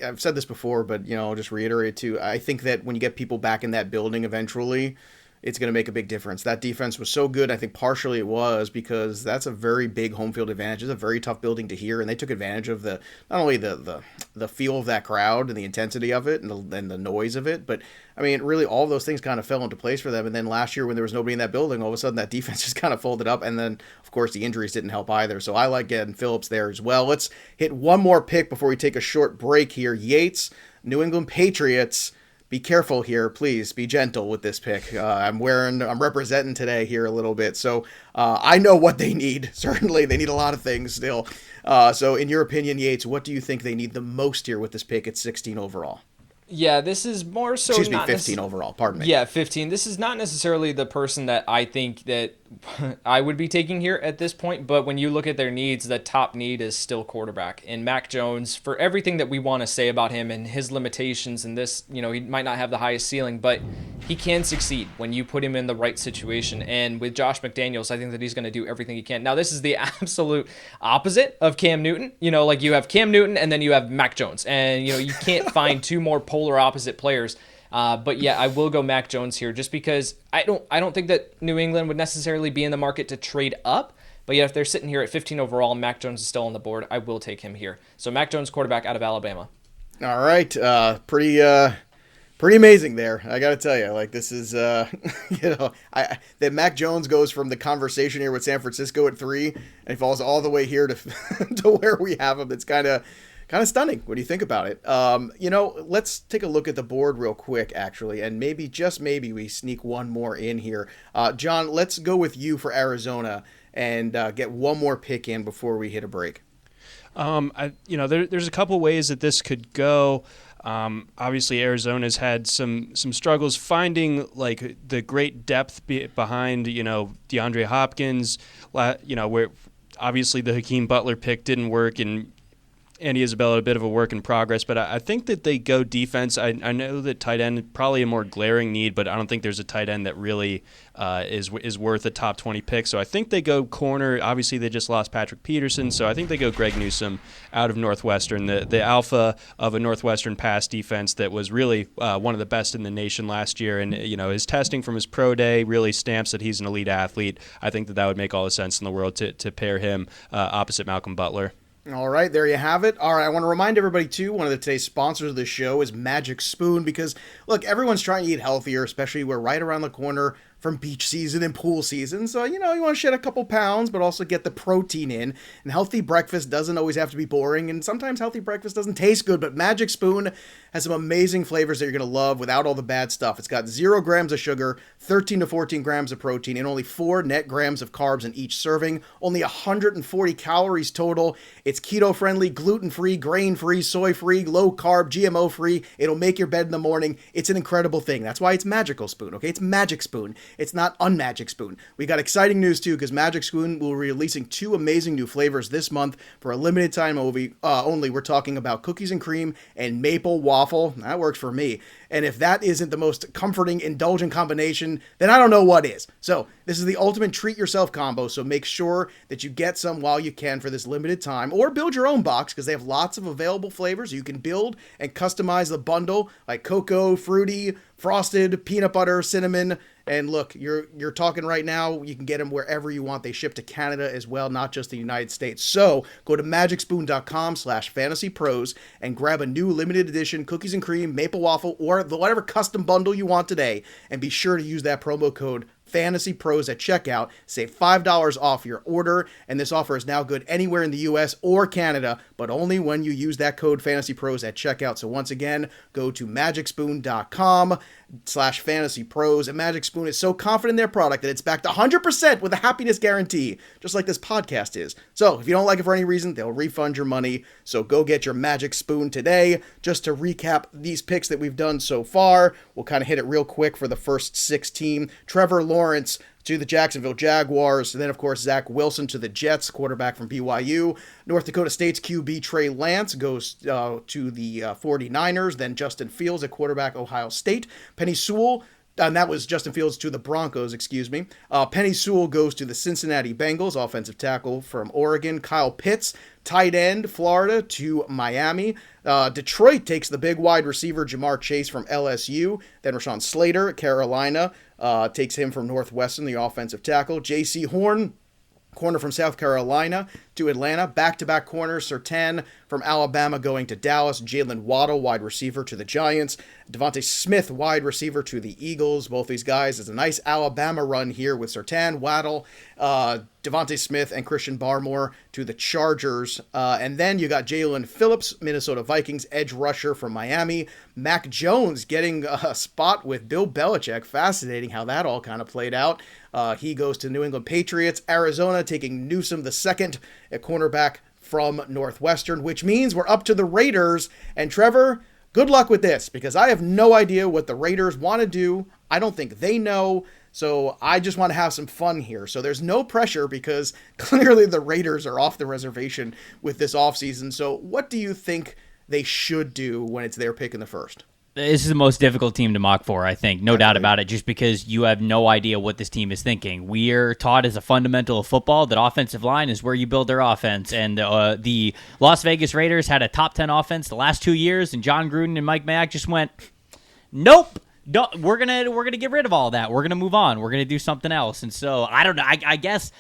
I've said this before, but I'll just reiterate too. I think that when you get people back in that building eventually, it's going to make a big difference. That defense was so good. I think partially it was because that's a very big home field advantage. It's a very tough building to hear, and they took advantage of not only the feel of that crowd and the intensity of it and the noise of it, but I mean, really all of those things kind of fell into place for them. And then last year when there was nobody in that building, all of a sudden that defense just kind of folded up. And then, of course, the injuries didn't help either. So I like getting Phillips there as well. Let's hit one more pick before we take a short break here. Yates, New England Patriots. Be careful here, please. Be gentle with this pick. I'm representing today here a little bit, so I know what they need. Certainly, they need a lot of things still. So, in your opinion, Yates, what do you think they need the most here with this pick at 16 overall? Yeah, this is more so. Excuse me, 15 overall. Pardon me. Yeah, 15. This is not necessarily the person that I think that I would be taking here at this point, but when you look at their needs, the top need is still quarterback. And Mac Jones, for everything that we want to say about him and his limitations and this, he might not have the highest ceiling, but he can succeed when you put him in the right situation. And with Josh McDaniels, I think that he's going to do everything he can. Now, this is the absolute opposite of Cam Newton. Like you have Cam Newton and then you have Mac Jones. And, you can't find two more polar opposite players. But yeah, I will go Mac Jones here just because I don't think that New England would necessarily be in the market to trade up. But yeah, if they're sitting here at 15 overall and Mac Jones is still on the board, I will take him here. So Mac Jones, quarterback out of Alabama. All right. Pretty amazing there. I got to tell you, like this is, that Mac Jones goes from the conversation here with San Francisco at 3 and he falls all the way here to to where we have him. It's kind of stunning when you think about it. Let's take a look at the board real quick, actually, and maybe, just maybe, we sneak one more in here. John, let's go with you for Arizona and get one more pick in before we hit a break. There's a couple ways that this could go. Obviously, Arizona's had some struggles finding like the great depth behind DeAndre Hopkins. Where obviously the Hakeem Butler pick didn't work and Andy Isabella a bit of a work in progress, but I think that they go defense. I know that tight end is probably a more glaring need, but I don't think there's a tight end that really is worth a top 20 pick. So I think they go corner. Obviously, they just lost Patrick Peterson, so I think they go Greg Newsome out of Northwestern, the alpha of a Northwestern pass defense that was really one of the best in the nation last year. And his testing from his pro day really stamps that he's an elite athlete. I think that would make all the sense in the world to pair him opposite Malcolm Butler. All right, there you have it. All right, I want to remind everybody, too, one of today's sponsors of the show is Magic Spoon because, look, everyone's trying to eat healthier, especially we're right around the corner from beach season and pool season. So, you want to shed a couple pounds, but also get the protein in. And healthy breakfast doesn't always have to be boring, and sometimes healthy breakfast doesn't taste good, but Magic Spoon has some amazing flavors that you're going to love without all the bad stuff. It's got 0 grams of sugar, 13 to 14 grams of protein, and only 4 net grams of carbs in each serving. Only 140 calories total. It's keto-friendly, gluten-free, grain-free, soy-free, low-carb, GMO-free. It'll make your bed in the morning. It's an incredible thing. That's why it's Magical Spoon, okay? It's Magic Spoon. It's not Unmagic Spoon. We got exciting news, too, because Magic Spoon will be releasing 2 amazing new flavors this month for a limited time only. We're talking about cookies and cream and maple waffle. That works for me. And if that isn't the most comforting, indulgent combination, then I don't know what is. So this is the ultimate treat-yourself combo, so make sure that you get some while you can for this limited time, or build your own box, because they have lots of available flavors. You can build and customize the bundle, like cocoa, fruity, frosted, peanut butter, cinnamon, and look, you're talking right now, you can get them wherever you want. They ship to Canada as well, not just the United States. So go to magicspoon.com/fantasypros and grab a new limited edition cookies and cream, maple waffle, or whatever custom bundle you want today. And be sure to use that promo code FantasyPros at checkout. Save $5 off your order, and this offer is now good anywhere in the US or Canada, but only when you use that code FantasyPros at checkout. So once again, go to magicspoon.com/fantasypros, and Magic Spoon is so confident in their product that it's backed 100% with a happiness guarantee, just like this podcast is. So if you don't like it for any reason, they'll refund your money. So go get your Magic Spoon today. Just to recap these picks that we've done so far, we'll kind of hit it real quick for the first 16. Trevor Lawrence to the Jacksonville Jaguars, and then, of course, Zach Wilson to the Jets, quarterback from BYU. North Dakota State's QB Trey Lance goes to the 49ers, then Justin Fields at quarterback, Ohio State. Penny Sewell, and that was Justin Fields to the Broncos, excuse me. Penny Sewell goes to the Cincinnati Bengals, offensive tackle from Oregon. Kyle Pitts, tight end, Florida to Miami. Detroit takes the big wide receiver Jamar Chase from LSU. Then Rashawn Slater, Carolina. takes him from Northwestern, the offensive tackle. J.C. Horn, corner from South Carolina, to Atlanta. Back-to-back corners, Surtain from Alabama going to Dallas. Jalen Waddle, wide receiver, to the Giants. Devontae Smith, wide receiver, to the Eagles. Both these guys, it's a nice Alabama run here with Surtain, Waddle, Devontae Smith, and Christian Barmore to the Chargers. And then you got Jalen Phillips, Minnesota Vikings, edge rusher from Miami. Mac Jones getting a spot with Bill Belichick. Fascinating how that all kind of played out. He goes to New England Patriots. Arizona taking Newsome II at cornerback from Northwestern, which means we're up to the Raiders. And Trevor, good luck with this, because I have no idea what the Raiders want to do. I don't think they know. So I just want to have some fun here. So there's no pressure because clearly the Raiders are off the reservation with this offseason. So what do you think they should do when it's their pick in the first? This is the most difficult team to mock for, I think. No doubt about it, just because you have no idea what this team is thinking. We are taught as a fundamental of football that offensive line is where you build their offense. And the Las Vegas Raiders had a top 10 offense the last 2 years, and John Gruden and Mike Mayock just went, nope. We're gonna get rid of all that. We're gonna move on. We're gonna do something else. And so I don't know. I guess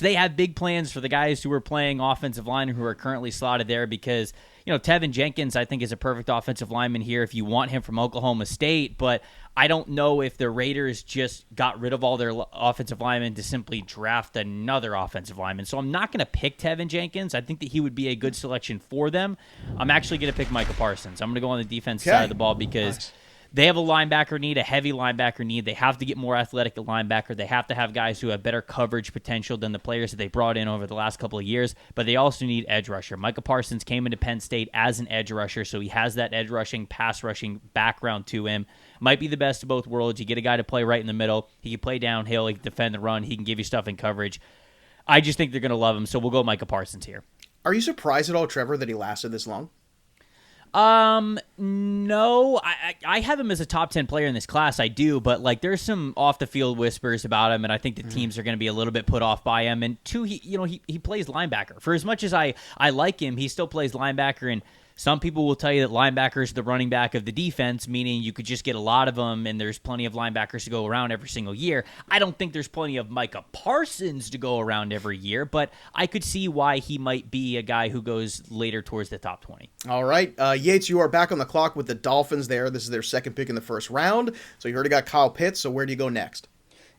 they have big plans for the guys who are playing offensive line who are currently slotted there, because Tevin Jenkins I think is a perfect offensive lineman here if you want him from Oklahoma State. But I don't know if the Raiders just got rid of all their offensive linemen to simply draft another offensive lineman. So I'm not gonna pick Tevin Jenkins. I think that he would be a good selection for them. I'm actually gonna pick Micah Parsons. I'm gonna go on the defense side of the ball because. Nice. They have a linebacker need, a heavy linebacker need. They have to get more athletic at linebacker. They have to have guys who have better coverage potential than the players that they brought in over the last couple of years. But they also need edge rusher. Micah Parsons came into Penn State as an edge rusher, so he has that edge rushing, pass rushing background to him. Might be the best of both worlds. You get a guy to play right in the middle. He can play downhill. He can defend the run. He can give you stuff in coverage. I just think they're going to love him, so we'll go Micah Parsons here. Are you surprised at all, Trevor, that he lasted this long? No, I have him as a top 10 player in this class. I do, but there's some off the field whispers about him, and I think the teams are going to be a little bit put off by him. And two, he plays linebacker. For as much as I like him, he still plays linebacker, and some people will tell you that linebacker is the running back of the defense, meaning you could just get a lot of them, and there's plenty of linebackers to go around every single year. I don't think there's plenty of Micah Parsons to go around every year, but I could see why he might be a guy who goes later towards the top 20. All right. Yates, you are back on the clock with the Dolphins there. This is their second pick in the first round. So you already got Kyle Pitts, so where do you go next?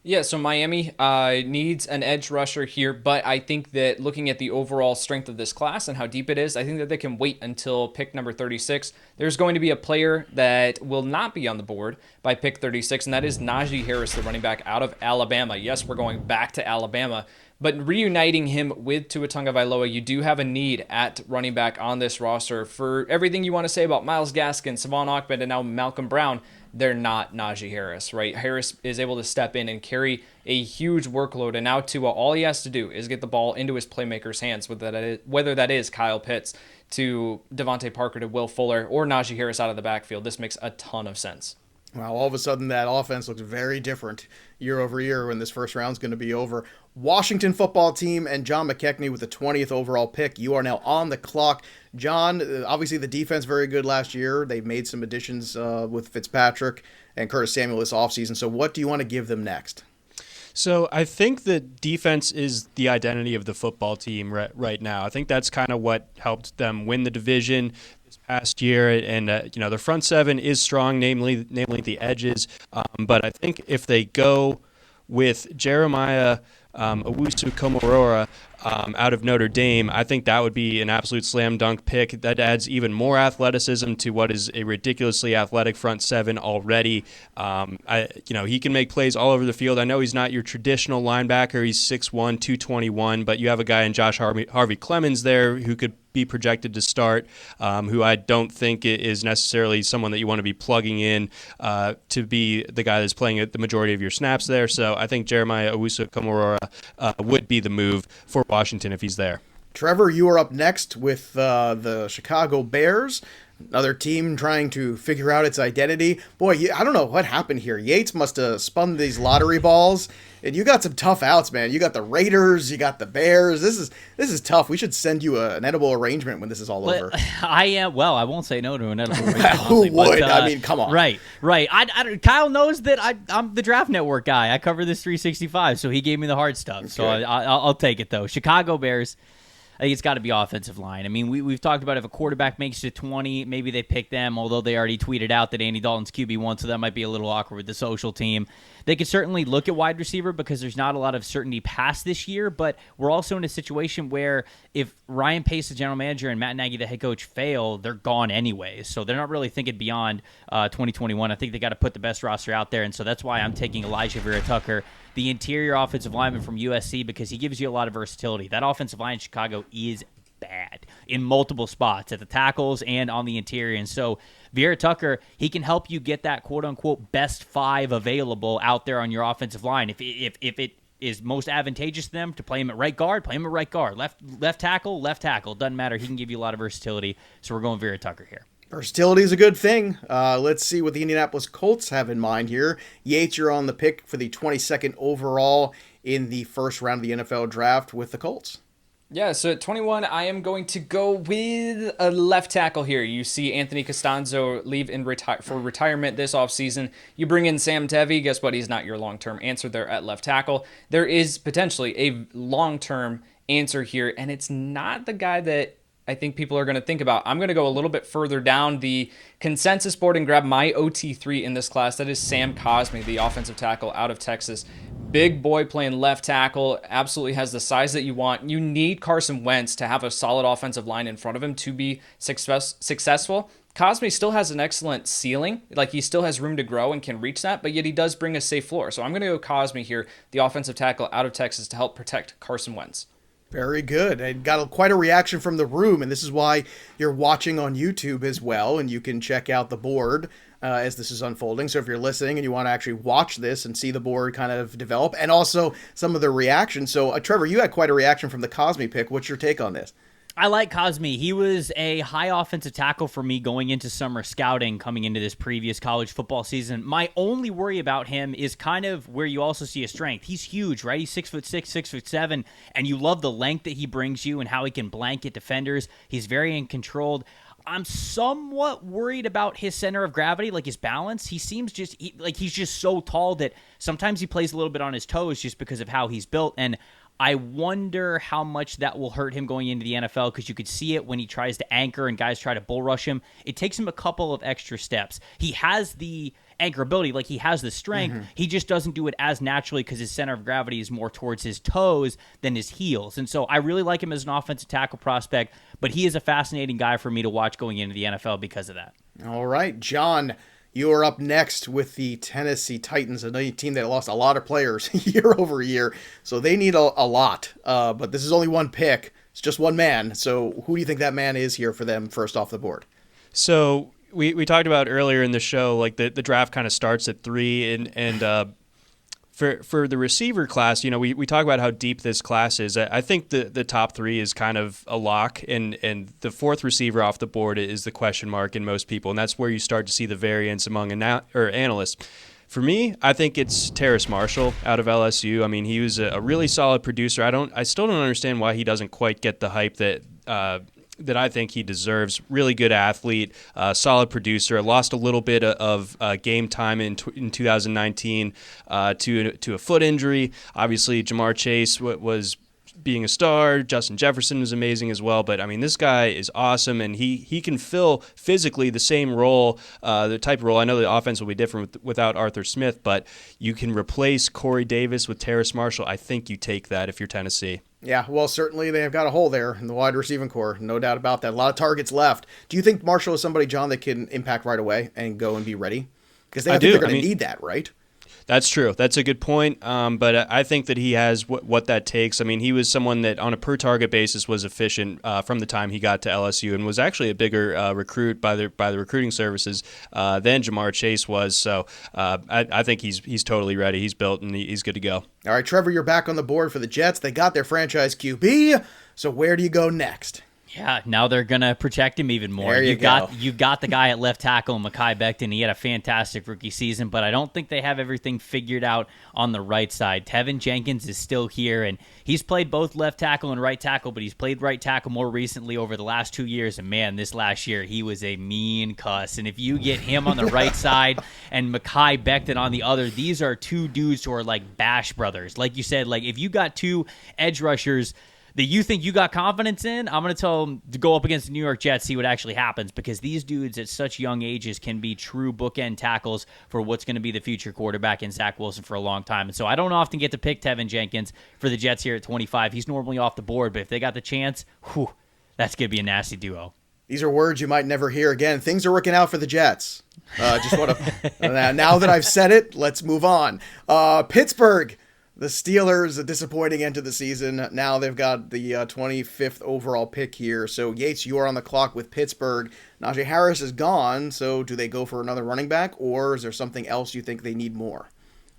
Yeah, so Miami needs an edge rusher here, but I think that looking at the overall strength of this class and how deep it is, I think that they can wait until pick number 36. There's going to be a player that will not be on the board by pick 36, and that is Najee Harris, the running back out of Alabama. Yes, we're going back to Alabama, but reuniting him with Tua Tagovailoa, you do have a need at running back on this roster. For everything you want to say about Myles Gaskin, Savon Ahmed, and now Malcolm Brown, they're not Najee Harris, right? Harris is able to step in and carry a huge workload, and now Tua, all he has to do is get the ball into his playmakers' hands, whether that is Kyle Pitts to Devontae Parker to Will Fuller or Najee Harris out of the backfield. This makes a ton of sense. Wow, all of a sudden that offense looks very different year over year when this first round's going to be over. Washington football team and John McKechnie with the 20th overall pick. You are now on the clock. John, obviously the defense very good last year. They've made some additions with Fitzpatrick and Curtis Samuel this offseason. So what do you want to give them next? So I think the defense is the identity of the football team right now. I think that's kind of what helped them win the division this past year. And their front seven is strong, namely the edges. But I think if they go with Jeremiah Owusu-Koramoah out of Notre Dame, I think that would be an absolute slam dunk pick. That adds even more athleticism to what is a ridiculously athletic front seven already. He can make plays all over the field. I know he's not your traditional linebacker. He's 6'1", 221, but you have a guy in Josh Harvey Clemens there who could be projected to start, who I don't think is necessarily someone that you want to be plugging in to be the guy that's playing the majority of your snaps there. So I think Jeremiah Owusu-Koramoah would be the move for Washington if he's there. Trevor, you are up next with the Chicago Bears. Another team trying to figure out its identity. Boy, I don't know what happened here. Yates must have spun these lottery balls, and you got some tough outs, man. You got the Raiders, you got the Bears. This is tough. We should send you an edible arrangement when this is all over. I won't say no to an edible arrangement. Who would? I mean, come on. Right. Kyle knows that I'm the Draft Network guy. I cover this 365, so he gave me the hard stuff. That's so good. I'll take it, though. Chicago Bears. I think it's got to be offensive line. I mean, we've talked about if a quarterback makes it to 20, maybe they pick them, although they already tweeted out that Andy Dalton's QB1, so that might be a little awkward with the social team. They could certainly look at wide receiver because there's not a lot of certainty past this year, but we're also in a situation where if Ryan Pace, the general manager, and Matt Nagy, the head coach, fail, they're gone anyways. So they're not really thinking beyond 2021. I think they got to put the best roster out there, and so that's why I'm taking Elijah Vera-Tucker, the interior offensive lineman from USC, because he gives you a lot of versatility. That offensive line in Chicago is bad in multiple spots at the tackles and on the interior. And so Vera-Tucker, he can help you get that quote-unquote best five available out there on your offensive line. If it is most advantageous to them to play him at right guard, play him at right guard. Left tackle. Doesn't matter. He can give you a lot of versatility. So we're going Vera-Tucker here. Versatility is a good thing. Let's see what the Indianapolis Colts have in mind here. Yates, you're on the pick for the 22nd overall in the first round of the NFL draft with the Colts. Yeah, so at 21, I am going to go with a left tackle here. You see Anthony Costanzo leave for retirement this offseason. You bring in Sam Tevi. Guess what? He's not your long-term answer there at left tackle. There is potentially a long-term answer here, and it's not the guy that I think people are going to think about. I'm going to go a little bit further down the consensus board and grab my OT3 in this class. That is Sam Cosby, the offensive tackle out of Texas. Big boy playing left tackle, absolutely has the size that you want. You need Carson Wentz to have a solid offensive line in front of him to be successful. Cosby still has an excellent ceiling. Like, he still has room to grow and can reach that, but yet he does bring a safe floor. So I'm going to go Cosby here, the offensive tackle out of Texas, to help protect Carson Wentz. Very good. And got quite a reaction from the room, and this is why you're watching on YouTube as well, and you can check out the board as this is unfolding. So if you're listening and you want to actually watch this and see the board kind of develop, and also some of the reactions. So, Trevor, you had quite a reaction from the Cosby pick. What's your take on this? I like Cosby. He was a high offensive tackle for me going into summer scouting, coming into this previous college football season. My only worry about him is kind of where you also see a strength. He's huge, right? He's 6'6", 6'7", and you love the length that he brings you and how he can blanket defenders. He's very uncontrolled. I'm somewhat worried about his center of gravity, like his balance. He seems he's just so tall that sometimes he plays a little bit on his toes just because of how he's built. And I wonder how much that will hurt him going into the NFL, because you could see it when he tries to anchor and guys try to bull rush him. It takes him a couple of extra steps. He has the anchorability, like he has the strength. Mm-hmm. He just doesn't do it as naturally because his center of gravity is more towards his toes than his heels. And so I really like him as an offensive tackle prospect, but he is a fascinating guy for me to watch going into the NFL because of that. All right, John, you are up next with the Tennessee Titans, a team that lost a lot of players year over year, so they need a lot. But this is only one pick. It's just one man. So who do you think that man is here for them first off the board? So we talked about earlier in the show, like the draft kind of starts at 3, and for the receiver class, you know, we talk about how deep this class is. I think the top 3 is kind of a lock, and the fourth receiver off the board is the question mark in most people, and that's where you start to see the variance among analysts. For me, I think it's Terrace Marshall out of LSU. I mean, he was a really solid producer. I still don't understand why he doesn't quite get the hype that I think he deserves. Really good athlete, solid producer. Lost a little bit of game time in 2019 to a foot injury. Obviously, Jamar Chase was being a star. Justin Jefferson was amazing as well. But, I mean, this guy is awesome, and he can fill physically the same role, the type of role. I know the offense will be different without Arthur Smith, but you can replace Corey Davis with Terrace Marshall. I think you take that if you're Tennessee. Yeah, well, certainly they have got a hole there in the wide receiving core. No doubt about that. A lot of targets left. Do you think Marshall is somebody, John, that can impact right away and go and be ready? Because they're going to need that, right? That's true. That's a good point. But I think that he has what that takes. I mean, he was someone that on a per-target basis was efficient from the time he got to LSU, and was actually a bigger recruit by the recruiting services than Jamar Chase was. So I think he's totally ready. He's built, and he's good to go. All right, Trevor, you're back on the board for the Jets. They got their franchise QB. So where do you go next? Yeah, now they're gonna protect him even more. There You've got the guy at left tackle, Mekhi Becton. He had a fantastic rookie season, but I don't think they have everything figured out on the right side. Tevin Jenkins is still here, and he's played both left tackle and right tackle, but he's played right tackle more recently over the last 2 years. And man, this last year he was a mean cuss. And if you get him on the right side and Mekhi Becton on the other, these are two dudes who are like Bash brothers. Like you said, like if you got two edge rushers that you think you got confidence in, I'm going to tell them to go up against the New York Jets, see what actually happens, because these dudes at such young ages can be true bookend tackles for what's going to be the future quarterback in Zach Wilson for a long time. And so I don't often get to pick Tevin Jenkins for the Jets here at 25. He's normally off the board, but if they got the chance, that's going to be a nasty duo. These are words you might never hear again. Things are working out for the Jets. Just want to now that I've said it, let's move on. Pittsburgh. The Steelers, a disappointing end to the season. Now they've got the 25th overall pick here. So, Yates, you are on the clock with Pittsburgh. Najee Harris is gone, so do they go for another running back, or is there something else you think they need more?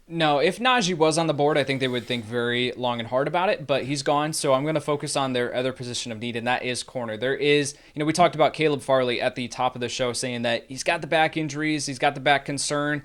No, if Najee was on the board, I think they would think very long and hard about it, but he's gone, so I'm going to focus on their other position of need, and that is corner. There is, we talked about Caleb Farley at the top of the show saying that he's got the back injuries, he's got the back concern.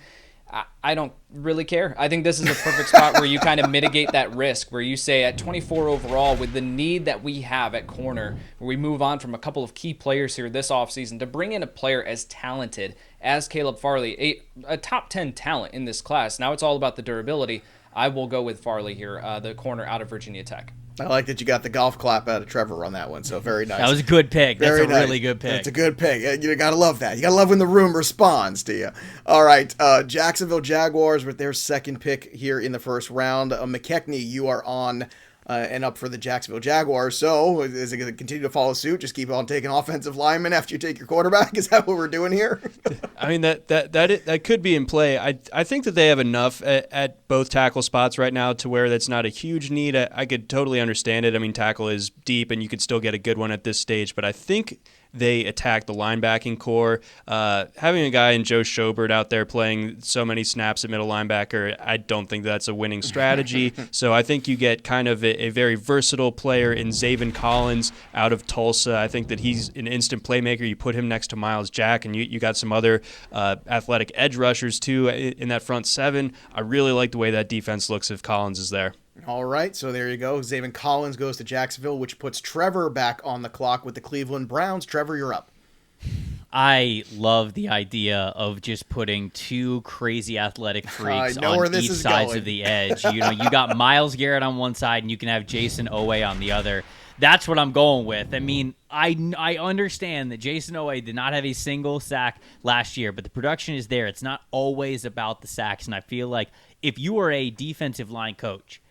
I don't really care. I think this is a perfect spot where you kind of mitigate that risk, where you say at 24 overall, with the need that we have at corner, where we move on from a couple of key players here this offseason to bring in a player as talented as Caleb Farley, a top 10 talent in this class. Now it's all about the durability. I will go with Farley here, the corner out of Virginia Tech. I like that you got the golf clap out of Trevor on that one, so very nice. That was a good pick. That's a really good pick. That's a good pick. You got to love that. You got to love when the room responds to you. All right, Jacksonville Jaguars with their second pick here in the first round. McKechnie, you are on and up for the Jacksonville Jaguars. So is it going to continue to follow suit? Just keep on taking offensive linemen after you take your quarterback? Is that what we're doing here? I mean, that could be in play. I think that they have enough at both tackle spots right now to where that's not a huge need. I could totally understand it. I mean, tackle is deep, and you could still get a good one at this stage. But I think they attack the linebacking core. Having a guy in Joe Schobert out there playing so many snaps at middle linebacker, I don't think that's a winning strategy. So I think you get kind of a very versatile player in Zaven Collins out of Tulsa. I think that he's an instant playmaker. You put him next to Myles Jack, and you got some other athletic edge rushers too in that front seven. I really like the way that defense looks if Collins is there. All right, so there you go. Zaven Collins goes to Jacksonville, which puts Trevor back on the clock with the Cleveland Browns. Trevor, you're up. I love the idea of just putting two crazy athletic freaks on each sides of the edge. You got Myles Garrett on one side, and you can have Jason Owe on the other. That's what I'm going with. I mean, I understand that Jason Owe did not have a single sack last year, but the production is there. It's not always about the sacks, and I feel like if you are a defensive line coach,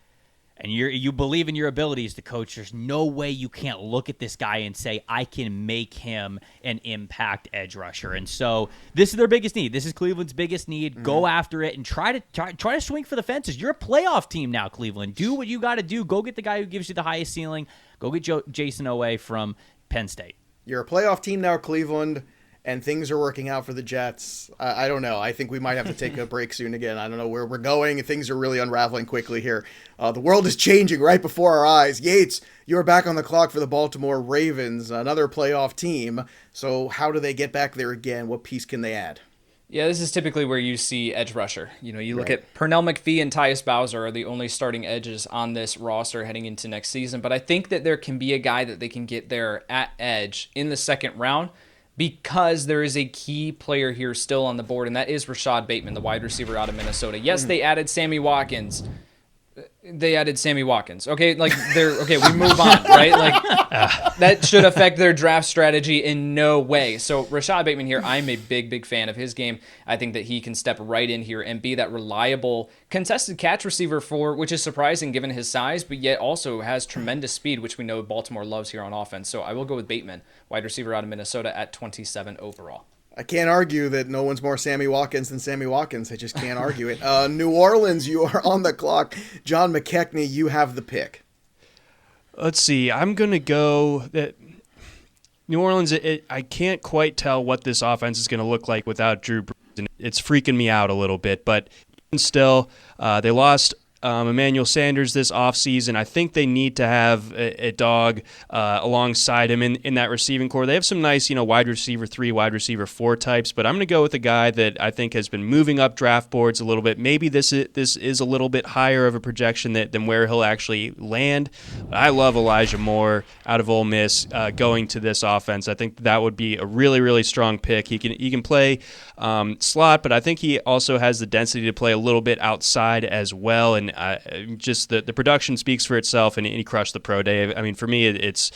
and you believe in your abilities to coach, there's no way you can't look at this guy and say, I can make him an impact edge rusher. And so this is their biggest need. This is Cleveland's biggest need. Go after it and try to swing for the fences. You're a playoff team now, Cleveland. Do what you got to do. Go get the guy who gives you the highest ceiling. Go get Jason Owe from Penn State. You're a playoff team now, Cleveland, and things are working out for the Jets. I don't know. I think we might have to take a break soon again. I don't know where we're going. Things are really unraveling quickly here. The world is changing right before our eyes. Yates, you're back on the clock for the Baltimore Ravens, another playoff team. So how do they get back there again? What piece can they add? Yeah, this is typically where you see edge rusher. You look at Pernell McPhee and Tyus Bowser are the only starting edges on this roster heading into next season. But I think that there can be a guy that they can get there at edge in the second round, because there is a key player here still on the board, and that is Rashad Bateman, the wide receiver out of Minnesota. Yes, they added Sammy Watkins. Okay, we move on, right? That should affect their draft strategy in no way. So Rashad Bateman here, I'm a big fan of his game. I think that he can step right in here and be that reliable contested catch receiver which is surprising given his size, but yet also has tremendous speed, which we know Baltimore loves here on offense. So I will go with Bateman, wide receiver out of Minnesota at 27 overall. I can't argue that no one's more Sammy Watkins than Sammy Watkins. I just can't argue it. New Orleans, you are on the clock. John McKechnie, you have the pick. Let's see. I'm going to go that New Orleans, I can't quite tell what this offense is going to look like without Drew Brees, and it's freaking me out a little bit. But still, they lost Emmanuel Sanders this offseason. I think they need to have a dog alongside him in that receiving core. They have some nice, wide receiver 3, wide receiver 4 types, but I'm going to go with a guy that I think has been moving up draft boards a little bit. Maybe this is a little bit higher of a projection than where he'll actually land. But I love Elijah Moore out of Ole Miss going to this offense. I think that would be a really, really strong pick. He can play slot, but I think he also has the density to play a little bit outside as well. And just the production speaks for itself, and he crushed the pro day. I mean, for me, it's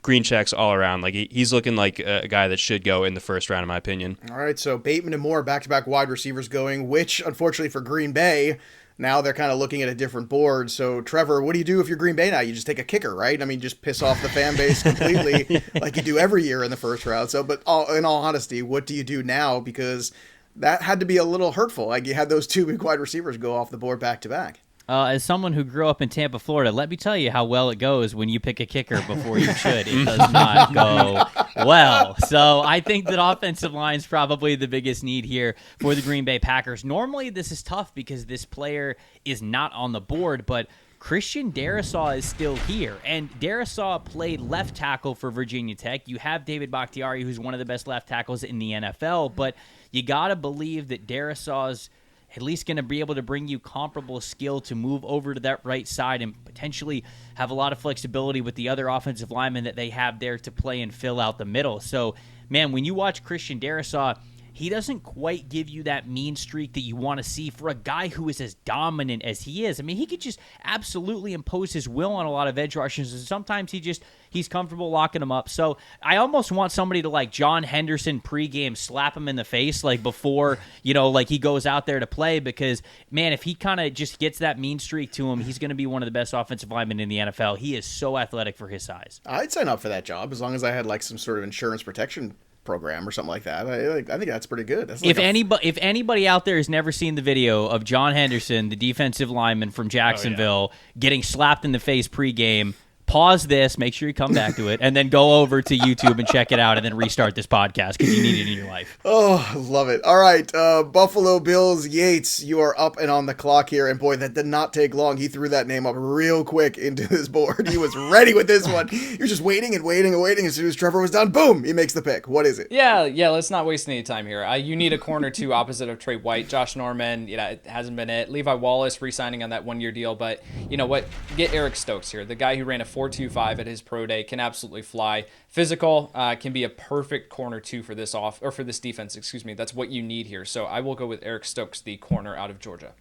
green checks all around. Like he's looking like a guy that should go in the first round, in my opinion. All right, so Bateman and Moore, back-to-back wide receivers going, which, unfortunately for Green Bay, now they're kind of looking at a different board. So, Trevor, what do you do if you're Green Bay now? You just take a kicker, right? I mean, just piss off the fan base completely like you do every year in the first round. So, but in all honesty, what do you do now? Because that had to be a little hurtful. Like you had those 2 big wide receivers go off the board back-to-back. As someone who grew up in Tampa, Florida, let me tell you how well it goes when you pick a kicker before you should. It does not go well. So I think that offensive line is probably the biggest need here for the Green Bay Packers. Normally this is tough because this player is not on the board, but Christian Darrisaw is still here, and Darrisaw played left tackle for Virginia Tech. You have David Bakhtiari, who's one of the best left tackles in the NFL, but you got to believe that Darrisaw's at least going to be able to bring you comparable skill to move over to that right side and potentially have a lot of flexibility with the other offensive linemen that they have there to play and fill out the middle. So, man, when you watch Christian Darrisaw, he doesn't quite give you that mean streak that you want to see for a guy who is as dominant as he is. I mean, he could just absolutely impose his will on a lot of edge rushers, and sometimes he's comfortable locking them up. So I almost want somebody to, like John Henderson pregame, slap him in the face, like before, like he goes out there to play, because, man, if he kind of just gets that mean streak to him, he's going to be one of the best offensive linemen in the NFL. He is so athletic for his size. I'd sign up for that job as long as I had like some sort of insurance protection program or something like that. I think that's pretty good. That's like if anybody out there has never seen the video of John Henderson, the defensive lineman from Jacksonville, getting slapped in the face pregame, pause this, make sure you come back to it, and then go over to YouTube and check it out, and then restart this podcast because you need it in your life. Oh, love it. All right, Buffalo Bills, Yates, you are up and on the clock here, and boy, that did not take long. He threw that name up real quick into this board. He was ready with this one. You're just waiting and waiting and waiting. As soon as Trevor was done, boom, he makes the pick. What is it? Yeah, let's not waste any time here. You need a corner 2 opposite of Trey White. Josh Norman, it hasn't been it. Levi Wallace re-signing on that 1-year deal, but you know what? Get Eric Stokes here. The guy who ran a 4.25 at his pro day, can absolutely fly. Physical, can be a perfect corner 2 for this for this defense. Excuse me. That's what you need here. So I will go with Eric Stokes, the corner out of Georgia.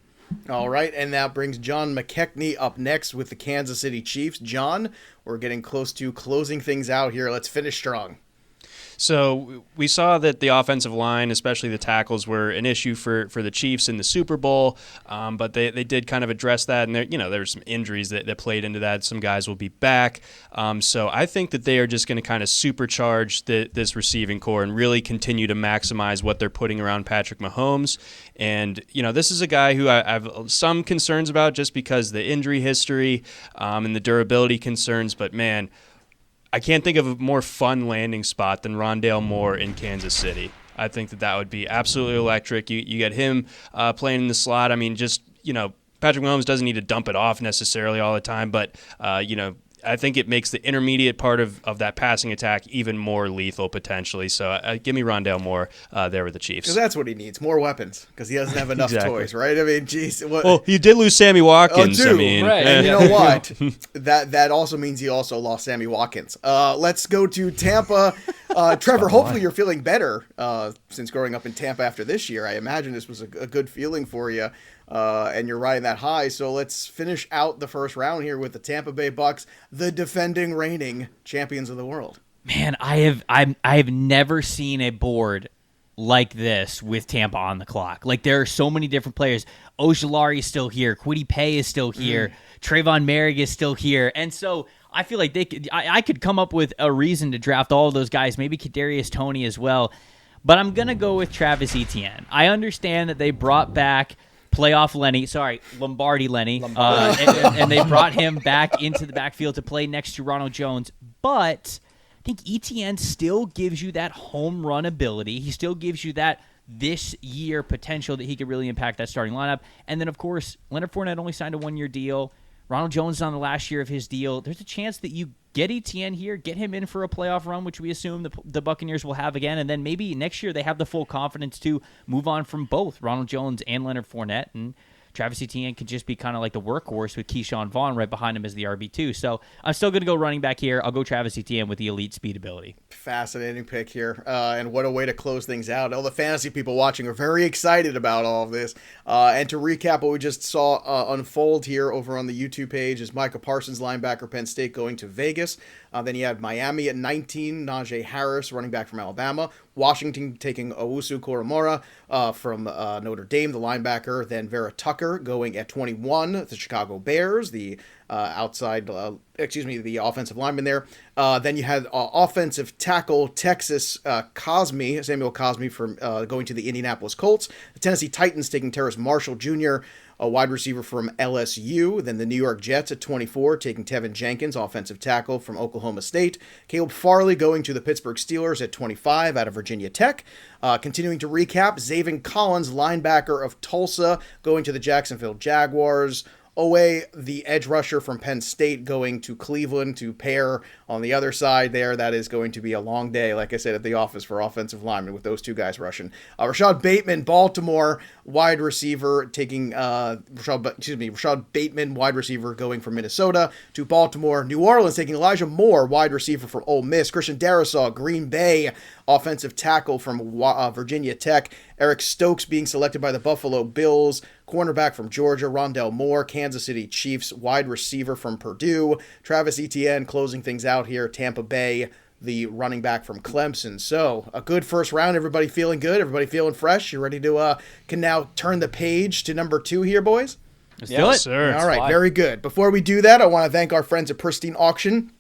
All right, and that brings John McKechnie up next with the Kansas City Chiefs. John, we're getting close to closing things out here. Let's finish strong. So we saw that the offensive line, especially the tackles, were an issue for the Chiefs in the Super Bowl, but they did kind of address that, and there were some injuries that played into that. Some guys will be back. So I think that they are just going to kind of supercharge this receiving core and really continue to maximize what they're putting around Patrick Mahomes. And, this is a guy who I have some concerns about just because the injury history and the durability concerns, but man, I can't think of a more fun landing spot than Rondale Moore in Kansas City. I think that would be absolutely electric. You get him playing in the slot. I mean, just, Patrick Mahomes doesn't need to dump it off necessarily all the time, but, I think it makes the intermediate part of that passing attack even more lethal potentially. So give me Rondale Moore there with the Chiefs. Because that's what he needs, more weapons, because he doesn't have enough toys, right? I mean, geez. Well, you did lose Sammy Watkins. Oh, too. I mean, right. And you know what? that also means he also lost Sammy Watkins. Let's go to Tampa. Trevor, hopefully you're feeling better since growing up in Tampa after this year. I imagine this was a good feeling for you. And you're riding that high. So let's finish out the first round here with the Tampa Bay Bucks, the defending reigning champions of the world. Man, I have never seen a board like this with Tampa on the clock. Like, there are so many different players. Ojulari is still here. Kwity Paye is still here. Trayvon Merrick is still here. And so I feel like I could come up with a reason to draft all of those guys, maybe Kadarius Toney as well. But I'm going to go with Travis Etienne. I understand that they brought back Lombardi Lenny, and they brought him back into the backfield to play next to Ronald Jones. But I think Etienne still gives you that home run ability. He still gives you that this year potential that he could really impact that starting lineup. And then, of course, Leonard Fournette only signed a 1-year deal. Ronald Jones is on the last year of his deal. There's a chance that you get Etienne here, get him in for a playoff run, which we assume the Buccaneers will have again, and then maybe next year they have the full confidence to move on from both Ronald Jones and Leonard Fournette, and Travis Etienne could just be kind of like the workhorse with Keyshawn Vaughn right behind him as the RB2. So I'm still going to go running back here. I'll go Travis Etienne with the elite speed ability. Fascinating pick here. And what a way to close things out. All the fantasy people watching are very excited about all of this. And to recap what we just saw unfold here over on the YouTube page is Micah Parsons, linebacker, Penn State, going to Vegas. Then you had Miami at 19, Najee Harris, running back from Alabama. Washington taking Owusu Koromora from Notre Dame, the linebacker. Then Vera Tucker going at 21, the Chicago Bears, the the offensive lineman there. Then you had offensive tackle Texas Samuel Cosby from going to the Indianapolis Colts. The Tennessee Titans taking Terrace Marshall Jr., a wide receiver from LSU. Then the New York Jets at 24, taking Tevin Jenkins, offensive tackle from Oklahoma State. Caleb Farley going to the Pittsburgh Steelers at 25 out of Virginia Tech. Continuing to recap, Zaven Collins, linebacker of Tulsa, going to the Jacksonville Jaguars. Owe, the edge rusher from Penn State, going to Cleveland to pair on the other side there. That is going to be a long day, like I said, at the office for offensive linemen with those two guys rushing. Rashad Bateman, Baltimore, wide receiver, taking Rashad Bateman, wide receiver, going from Minnesota to Baltimore. New Orleans taking Elijah Moore, wide receiver from Ole Miss. Christian Darrisaw, Green Bay, offensive tackle from Virginia Tech. Eric Stokes being selected by the Buffalo Bills. Cornerback from Georgia, Rondell Moore, Kansas City Chiefs, wide receiver from Purdue. Travis Etienne closing things out here, Tampa Bay, the running back from Clemson. So a good first round. Everybody feeling good? Everybody feeling fresh? You ready to can now turn the page to number 2 here, boys? Let's do it. Sir. All right, very good. Before we do that, I want to thank our friends at Pristine Auction.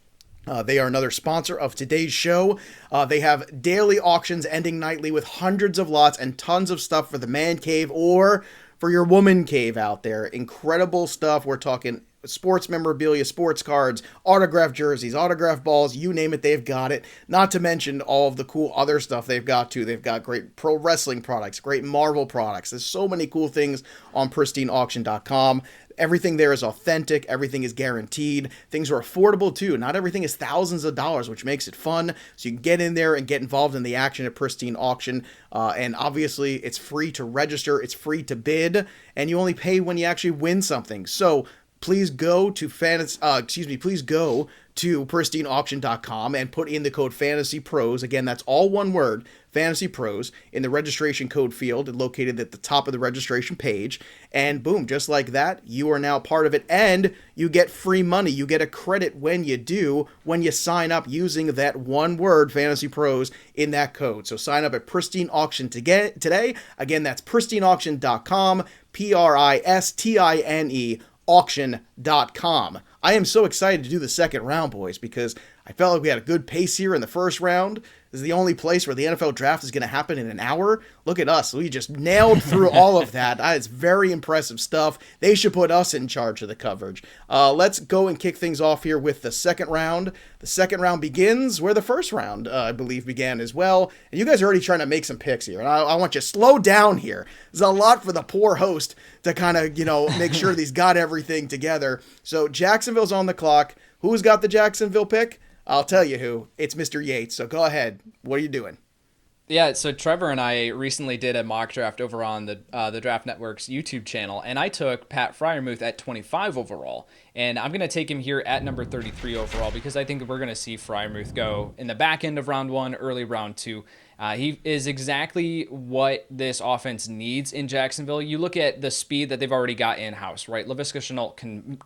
They are another sponsor of today's show. They have daily auctions ending nightly with hundreds of lots and tons of stuff for the man cave or for your woman cave out there. Incredible stuff. We're talking sports memorabilia, sports cards, autographed jerseys, autographed balls, you name it, they've got it. Not to mention all of the cool other stuff they've got too. They've got great pro wrestling products, great Marvel products. There's so many cool things on pristineauction.com. Everything there is authentic. Everything is guaranteed. Things are affordable too. Not everything is thousands of dollars, which makes it fun. So you can get in there and get involved in the action at Pristine Auction. And obviously it's free to register. It's free to bid, and you only pay when you actually win something. So please go to pristineauction.com and put in the code FantasyPros. Again, that's all one word, FantasyPros, in the registration code field located at the top of the registration page. And boom, just like that, you are now part of it, and you get free money. You get a credit when you sign up using that one word, FantasyPros, in that code. So sign up at Pristine Auction today. Again, that's pristineauction.com, PRISTINE auction.com. I am so excited to do the second round, boys, because I felt like we had a good pace here in the first round. This is the only place where the NFL draft is going to happen in an hour. Look at us. We just nailed through all of that. That is very impressive stuff. They should put us in charge of the coverage. Let's go and kick things off here with the second round. The second round begins where the first round, I believe, began as well. And you guys are already trying to make some picks here. And I want you to slow down here. There's a lot for the poor host to kind of, make sure he's got everything together. So Jacksonville's on the clock. Who's got the Jacksonville pick? I'll tell you who. It's Mr. Yates. So go ahead. What are you doing? Yeah, so Trevor and I recently did a mock draft over on the Draft Network's YouTube channel, and I took Pat Freiermuth at 25 overall, and I'm going to take him here at number 33 overall because I think we're going to see Freiermuth go in the back end of round 1, early round 2. He is exactly what this offense needs in Jacksonville. You look at the speed that they've already got in-house, right? Laviska Shenault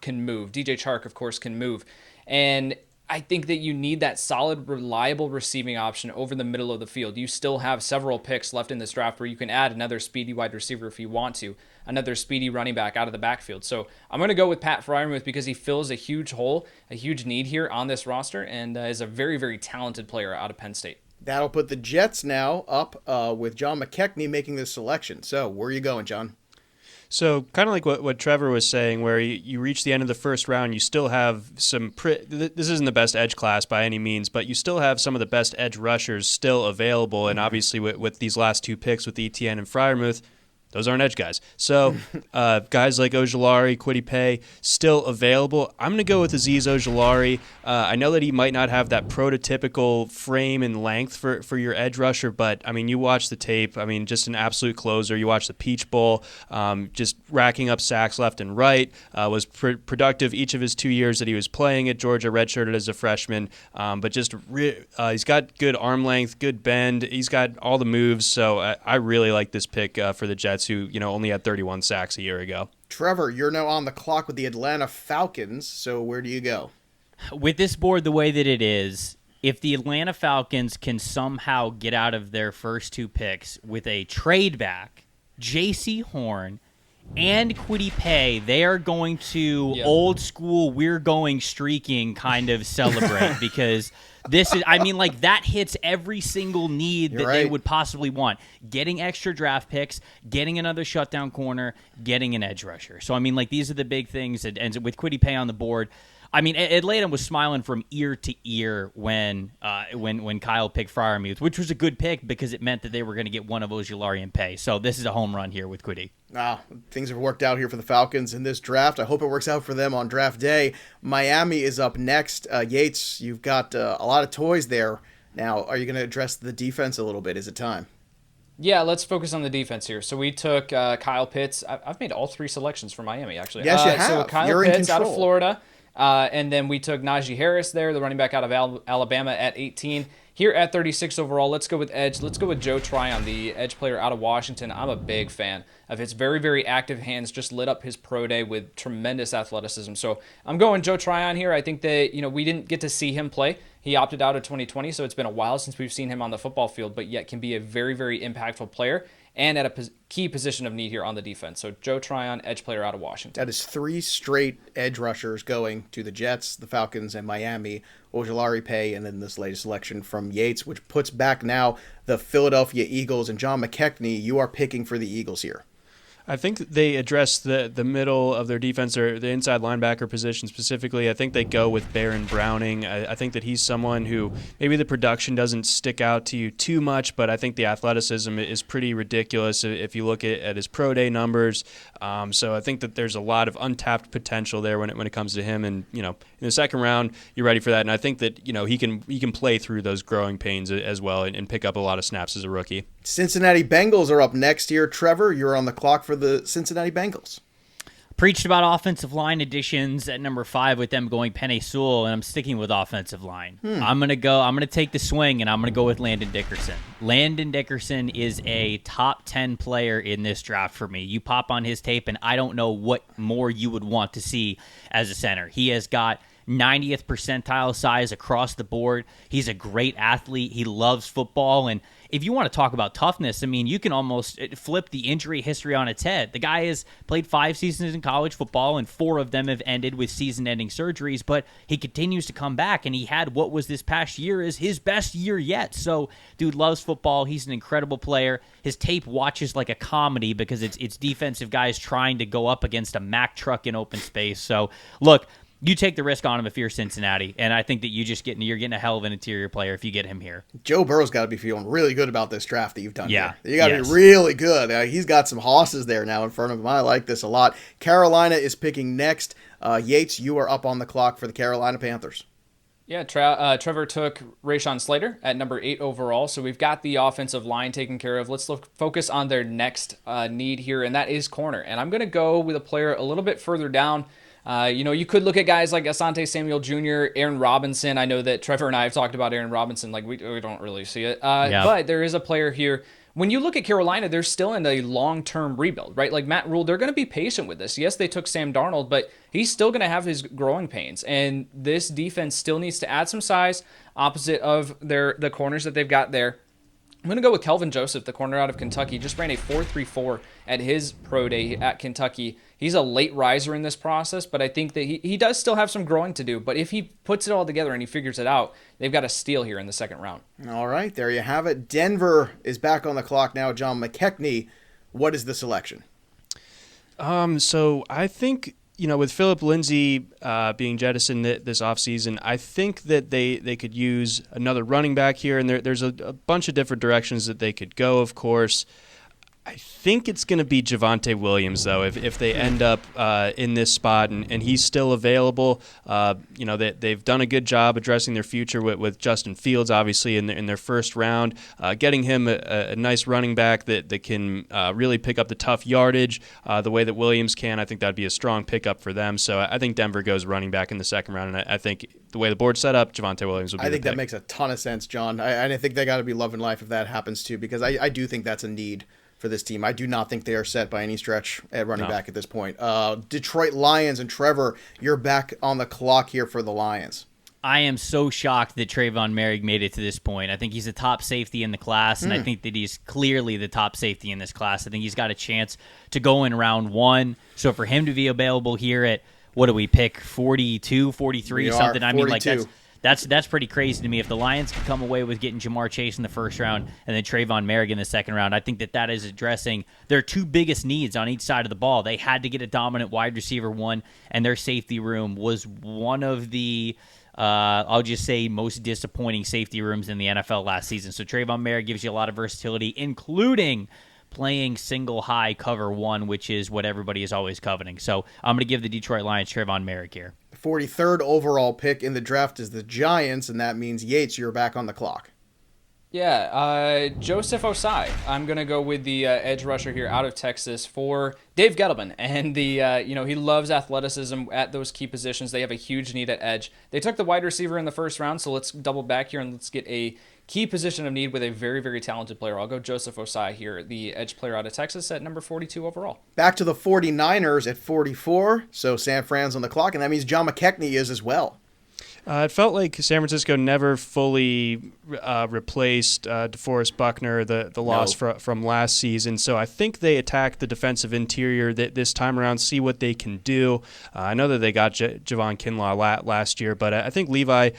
can move. DJ Chark, of course, can move. And I think that you need that solid, reliable receiving option over the middle of the field. You still have several picks left in this draft where you can add another speedy wide receiver if you want to, another speedy running back out of the backfield. So I'm going to go with Pat Freiermuth because he fills a huge hole, a huge need here on this roster, and is a very, very talented player out of Penn State. That'll put the Jets now up with John McKechnie making this selection. So where are you going, John? So kind of like what Trevor was saying, where you reach the end of the first round, you still have some this isn't the best edge class by any means, but you still have some of the best edge rushers still available. And obviously with these last two picks with ETN and Freiermuth, those aren't edge guys. So guys like Ojulari, Kwity Paye, still available. I'm going to go with Azeez Ojulari. I know that he might not have that prototypical frame and length for your edge rusher, but, I mean, you watch the tape. I mean, just an absolute closer. You watch the Peach Bowl, just racking up sacks left and right, was productive each of his 2 years that he was playing at Georgia, redshirted as a freshman, but just he's got good arm length, good bend. He's got all the moves, so I really like this pick for the Jets, who only had 31 sacks a year ago. Trevor, you're now on the clock with the Atlanta Falcons, so where do you go? With this board the way that it is, if the Atlanta Falcons can somehow get out of their first two picks with a trade back, J.C. Horn, and Kwity Paye, they are going to old school, we're going streaking kind of celebrate because this is, I mean, like that hits every single need that they would possibly want. Getting extra draft picks, getting another shutdown corner, getting an edge rusher. So, I mean, like these are the big things. And with Kwity Paye on the board, I mean, Atlanta was smiling from ear to ear when Kyle picked Freiermuth, which was a good pick because it meant that they were going to get one of Ojulari and Paye. So this is a home run here with Kwity. Things have worked out here for the Falcons in this draft. I hope it works out for them on draft day. Miami is up next. Yates, you've got a lot of toys there. Now, are you going to address the defense a little bit? Is it time? Yeah, let's focus on the defense here. So we took Kyle Pitts. I've made all three selections for Miami, actually. Yes, you have. So Kyle Pitts out of Florida. And then we took Najee Harris there, the running back out of Alabama at 18. Here at 36 overall, let's go with edge. Let's go with Joe Tryon, the edge player out of Washington. I'm a big fan of his very, very active hands. Just lit up his pro day with tremendous athleticism. So I'm going Joe Tryon here. I think that, we didn't get to see him play. He opted out of 2020, so it's been a while since we've seen him on the football field, but yet can be a very, very impactful player and at a key position of need here on the defense. So Joe Tryon, edge player out of Washington. That is 3 straight edge rushers going to the Jets, the Falcons, and Miami. Ojulari, Paye, and then this latest selection from Yates, which puts back now the Philadelphia Eagles. And John McKechnie, you are picking for the Eagles here. I think they address the middle of their defense or the inside linebacker position specifically. I think they go with Baron Browning. I think that he's someone who maybe the production doesn't stick out to you too much, but I think the athleticism is pretty ridiculous if you look at his pro day numbers. So I think that there's a lot of untapped potential there when it comes to him. And in the second round, you're ready for that. And I think that he can play through those growing pains as well and pick up a lot of snaps as a rookie. Cincinnati Bengals are up next here. Trevor, you're on the clock for the Cincinnati Bengals. Preached about offensive line additions at number 5 with them going Penei Sewell, and I'm sticking with offensive line. I'm gonna take the swing, and I'm gonna go with Landon Dickerson. Landon Dickerson is a top 10 player in this draft for me. You pop on his tape, and I don't know what more you would want to see as a center. He has got 90th percentile size across the board. He's a great athlete. He loves football. And if you want to talk about toughness, I mean, you can almost flip the injury history on its head. The guy has played 5 seasons in college football, and 4 of them have ended with season-ending surgeries, but he continues to come back, and he had what was this past year is his best year yet. So, dude loves football. He's an incredible player. His tape watches like a comedy because it's defensive guys trying to go up against a Mack truck in open space. So, look, you take the risk on him if you're Cincinnati, and I think that you're getting a hell of an interior player if you get him here. Joe Burrow's got to be feeling really good about this draft that you've done here. You got to be Yes. really good. He's got some hosses there now in front of him. I like this a lot. Carolina is picking next. Yates, you are up on the clock for the Carolina Panthers. Yeah, Trevor took Rashawn Slater at number 8 overall, so we've got the offensive line taken care of. Let's focus on their next need here, and that is corner. And I'm going to go with a player a little bit further down. You could look at guys like Asante Samuel Jr., Aaron Robinson. I know that Trevor and I have talked about Aaron Robinson. Like, we don't really see it. But there is a player here. When you look at Carolina, they're still in a long-term rebuild, right? Like Matt Rule, they're going to be patient with this. Yes, they took Sam Darnold, but he's still going to have his growing pains. And this defense still needs to add some size opposite of the corners that they've got there. I'm going to go with Kelvin Joseph, the corner out of Kentucky. Just ran a 4.34 at his pro day at Kentucky. He's a late riser in this process, but I think that he does still have some growing to do. But if he puts it all together and he figures it out, they've got a steal here in the second round. All right, there you have it. Denver is back on the clock now. John McKechnie, what is the selection? So I think, with Philip Lindsay being jettisoned this offseason, I think that they could use another running back here, and there's a bunch of different directions that they could go, of course. I think it's going to be Javonte Williams, though, if they end up in this spot and he's still available. They've done a good job addressing their future with Justin Fields, obviously, in their first round, getting him a nice running back that can really pick up the tough yardage the way that Williams can. I think that'd be a strong pickup for them. So I think Denver goes running back in the second round, and I think the way the board's set up, Javonte Williams would be I think the that pick. makes a ton of sense, John. I think they got to be loving life if that happens, too, because I do think that's a need for this team. I do not think they are set by any stretch at running back at this point. Detroit Lions and Trevor, you're back on the clock here for the Lions. I am so shocked that Trayvon Merrick made it to this point. I think he's the top safety in the class, and I think that he's clearly the top safety in this class. I think he's got a chance to go in round one. So for him to be available here at, what do we pick, 42, 43, something? 42. I mean, like that's pretty crazy to me. If the Lions can come away with getting Jamar Chase in the first round and then Trayvon Merrick in the second round, I think that is addressing their two biggest needs on each side of the ball. They had to get a dominant wide receiver one, and their safety room was one of the I'll just say most disappointing safety rooms in the NFL last season. So Trayvon Merrick gives you a lot of versatility, including playing single high cover one, which is what everybody is always coveting. So I'm going to give the Detroit Lions Trayvon Merrick here. 43rd overall pick in the draft is the Giants, and that means, Yates, you're back on the clock. Yeah, Joseph Osai. I'm going to go with the edge rusher here out of Texas for Dave Gettleman. And he loves athleticism at those key positions. They have a huge need at edge. They took the wide receiver in the first round, so let's double back here and let's get a key position of need with a very, very talented player. I'll go Joseph Osai here, the edge player out of Texas at number 42 overall. Back to the 49ers at 44, so San Fran's on the clock, and that means John McKechnie is as well. It felt like San Francisco never fully replaced DeForest Buckner, the loss from last season. So I think they attack the defensive interior this time around, see what they can do. I know that they got Javon Kinlaw last year, but I think Levi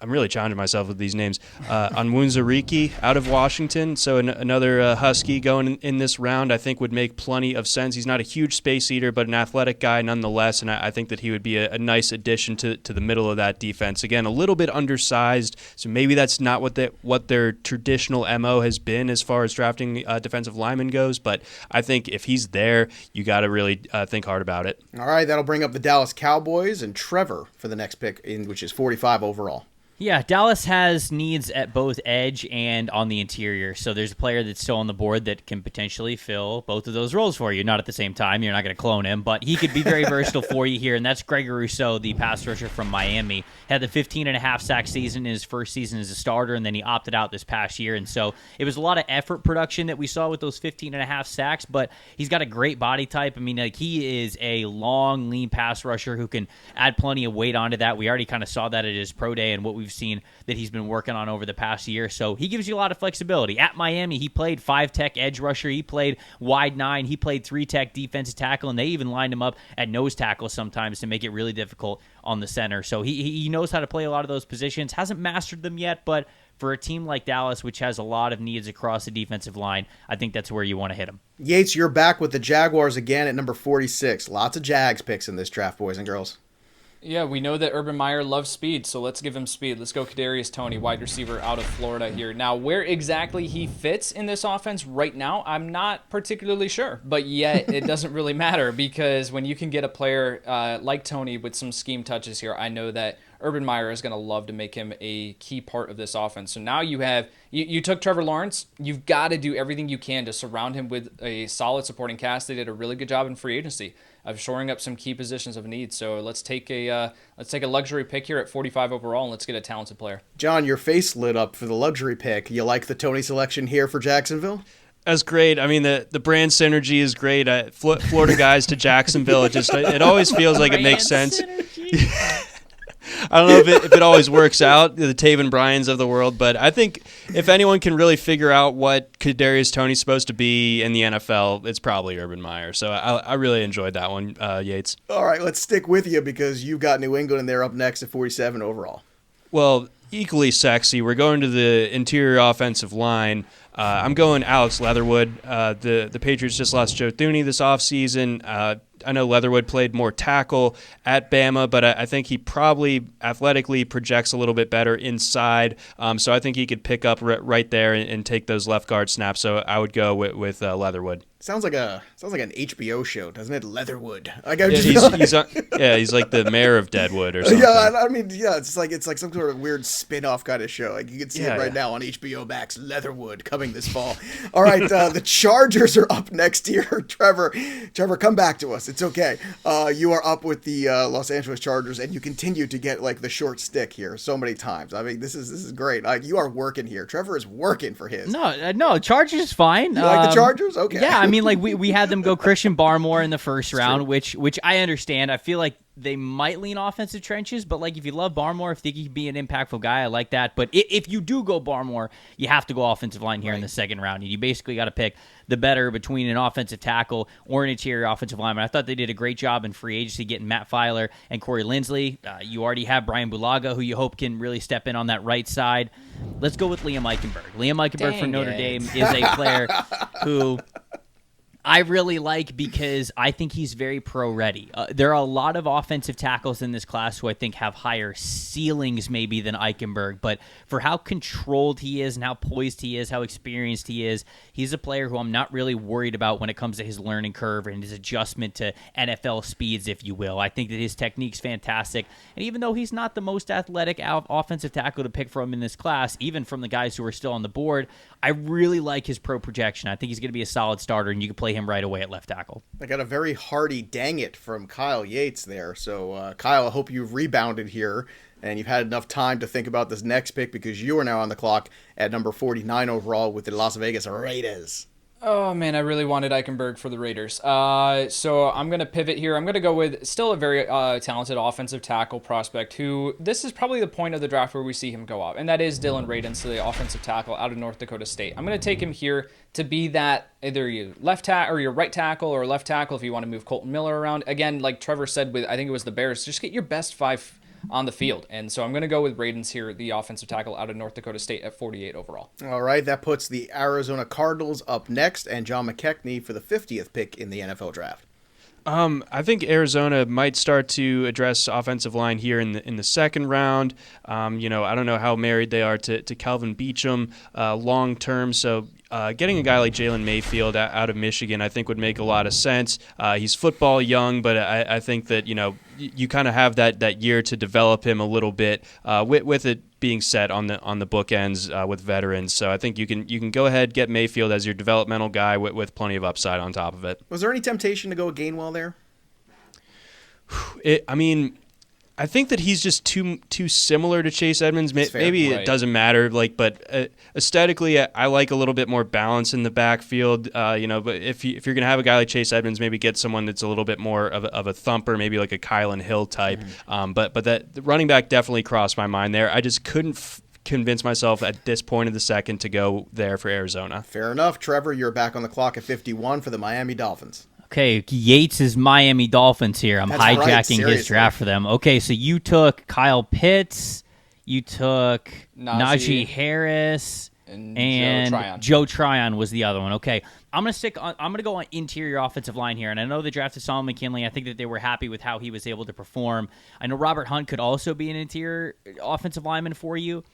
I'm really challenging myself with these names. Onwuzurike out of Washington, so another Husky going in this round I think would make plenty of sense. He's not a huge space eater, but an athletic guy nonetheless, and I think that he would be a nice addition to the middle of that defense. Again, a little bit undersized, so maybe that's not what their traditional MO has been as far as drafting defensive lineman goes, but I think if he's there, you got to really think hard about it. All right, that'll bring up the Dallas Cowboys and Trevor for the next pick, which is 45 overall. Yeah, Dallas has needs at both edge and on the interior. So there's a player that's still on the board that can potentially fill both of those roles for you. Not at the same time. You're not going to clone him, but he could be very versatile for you here. And that's Gregory Rousseau, the pass rusher from Miami. Had the 15.5 sack season in his first season as a starter, and then he opted out this past year. And so it was a lot of effort production that we saw with those 15.5 sacks, but he's got a great body type. I mean, like, he is a long, lean pass rusher who can add plenty of weight onto that. We already kind of saw that at his pro day and what we've seen that he's been working on over the past year. So he gives you a lot of flexibility. At Miami, he played 5-tech edge rusher. He played wide 9. He played 3-tech defensive tackle, and they even lined him up at nose tackle sometimes to make it really difficult on the center. So he knows how to play a lot of those positions. Hasn't mastered them yet, but for a team like Dallas, which has a lot of needs across the defensive line, I think that's where you want to hit him. Yates, you're back with the Jaguars again at number 46. Lots of Jags picks in this draft, boys and girls. Yeah, we know that Urban Meyer loves speed, so let's give him speed. Let's go Kadarius Toney, wide receiver out of Florida here. Now, where exactly he fits in this offense right now, I'm not particularly sure. But yet, it doesn't really matter because when you can get a player like Toney with some scheme touches here, I know that Urban Meyer is going to love to make him a key part of this offense. So now you took Trevor Lawrence. You've got to do everything you can to surround him with a solid supporting cast. They did a really good job in free agency of shoring up some key positions of need. So let's take a luxury pick here at 45 overall, and let's get a talented player. John, your face lit up for the luxury pick. You like the Toney selection here for Jacksonville? That's great. I mean, the brand synergy is great. Florida guys to Jacksonville, it always feels like it makes sense. I don't know if it always works out, the Taven Bryans of the world, but I think if anyone can really figure out what Kadarius Toney's supposed to be in the NFL, it's probably Urban Meyer. So I really enjoyed that one, Yates. All right, let's stick with you because you've got New England and they're up next at 47 overall. Well, equally sexy. We're going to the interior offensive line. I'm going Alex Leatherwood. The Patriots just lost Joe Thuney this offseason. I know Leatherwood played more tackle at Bama, but I think he probably athletically projects a little bit better inside. So I think he could pick up right there and take those left guard snaps. So I would go with Leatherwood. Sounds like an HBO show, doesn't it? Leatherwood. Like, he's like the mayor of Deadwood or something. Yeah, I mean, it's like some sort of weird spin-off kind of show. Like you can see it right now on HBO Max. Leatherwood coming this fall. All right, the Chargers are up next here. Trevor, come back to us. It's okay. You are up with the Los Angeles Chargers, and you continue to get like the short stick here so many times. I mean, this is great. Like you are working here. Trevor is working for his. No, Chargers is fine. You like the Chargers? Okay. Yeah, I mean, like we had them go Christian Barmore in the first round, which I understand. I feel like they might lean offensive trenches, but like if you love Barmore, if you think he can be an impactful guy, I like that. But if you do go Barmore, you have to go offensive line here in the second round. You basically got to pick the better between an offensive tackle or an interior offensive lineman. I thought they did a great job in free agency getting Matt Filer and Corey Linsley. You already have Brian Bulaga, who you hope can really step in on that right side. Let's go with Liam Eichenberg. Liam Eichenberg from Notre Dame is a player who I really like because I think he's very pro-ready. There are a lot of offensive tackles in this class who I think have higher ceilings maybe than Eichenberg, but for how controlled he is and how poised he is, how experienced he is, he's a player who I'm not really worried about when it comes to his learning curve and his adjustment to NFL speeds, if you will. I think that his technique's fantastic, and even though he's not the most athletic offensive tackle to pick from in this class, even from the guys who are still on the board, I really like his pro projection. I think he's going to be a solid starter, and you can play him right away at left tackle. I got a very hearty dang it from Kyle Yates there. So, Kyle, I hope you've rebounded here and you've had enough time to think about this next pick because you are now on the clock at number 49 overall with the Las Vegas Raiders. Oh, man, I really wanted Eichenberg for the Raiders. So I'm going to pivot here. I'm going to go with still a very talented offensive tackle prospect who this is probably the point of the draft where we see him go up, and that is Dylan Radins, the offensive tackle out of North Dakota State. I'm going to take him here to be that either your left tackle or your right tackle or left tackle if you want to move Colton Miller around. Again, like Trevor said with, I think it was the Bears, just get your best five on the field. And so I'm going to go with Radins here, the offensive tackle out of North Dakota State at 48 overall. All right, that puts the Arizona Cardinals up next and John McKechnie for the 50th pick in the NFL draft. I think Arizona might start to address offensive line here in the second round. I don't know how married they are to Kelvin Beachum long term, so getting a guy like Jalen Mayfield out of Michigan I think would make a lot of sense. He's football young, but I think that you kind of have that year to develop him a little bit with it being set on the bookends with veterans. So I think you can go ahead, get Mayfield as your developmental guy with plenty of upside on top of it. Was there any temptation to go Gainwell there? I think that he's just too similar to Chase Edmonds. Maybe it doesn't matter, but aesthetically, I like a little bit more balance in the backfield. But if you're gonna have a guy like Chase Edmonds, maybe get someone that's a little bit more of a thumper, maybe like a Kylan Hill type. But that the running back definitely crossed my mind there. I just couldn't convince myself at this point of the second to go there for Arizona. Fair enough, Trevor. You're back on the clock at 51 for the Miami Dolphins. Okay, Yates is Miami Dolphins here. I'm hijacking his draft for them. Okay, so you took Kyle Pitts, you took Najee Harris, and Joe Tryon was the other one. Okay, I'm gonna go on interior offensive line here, and I know they drafted Solomon McKinley. I think that they were happy with how he was able to perform. I know Robert Hunt could also be an interior offensive lineman for you.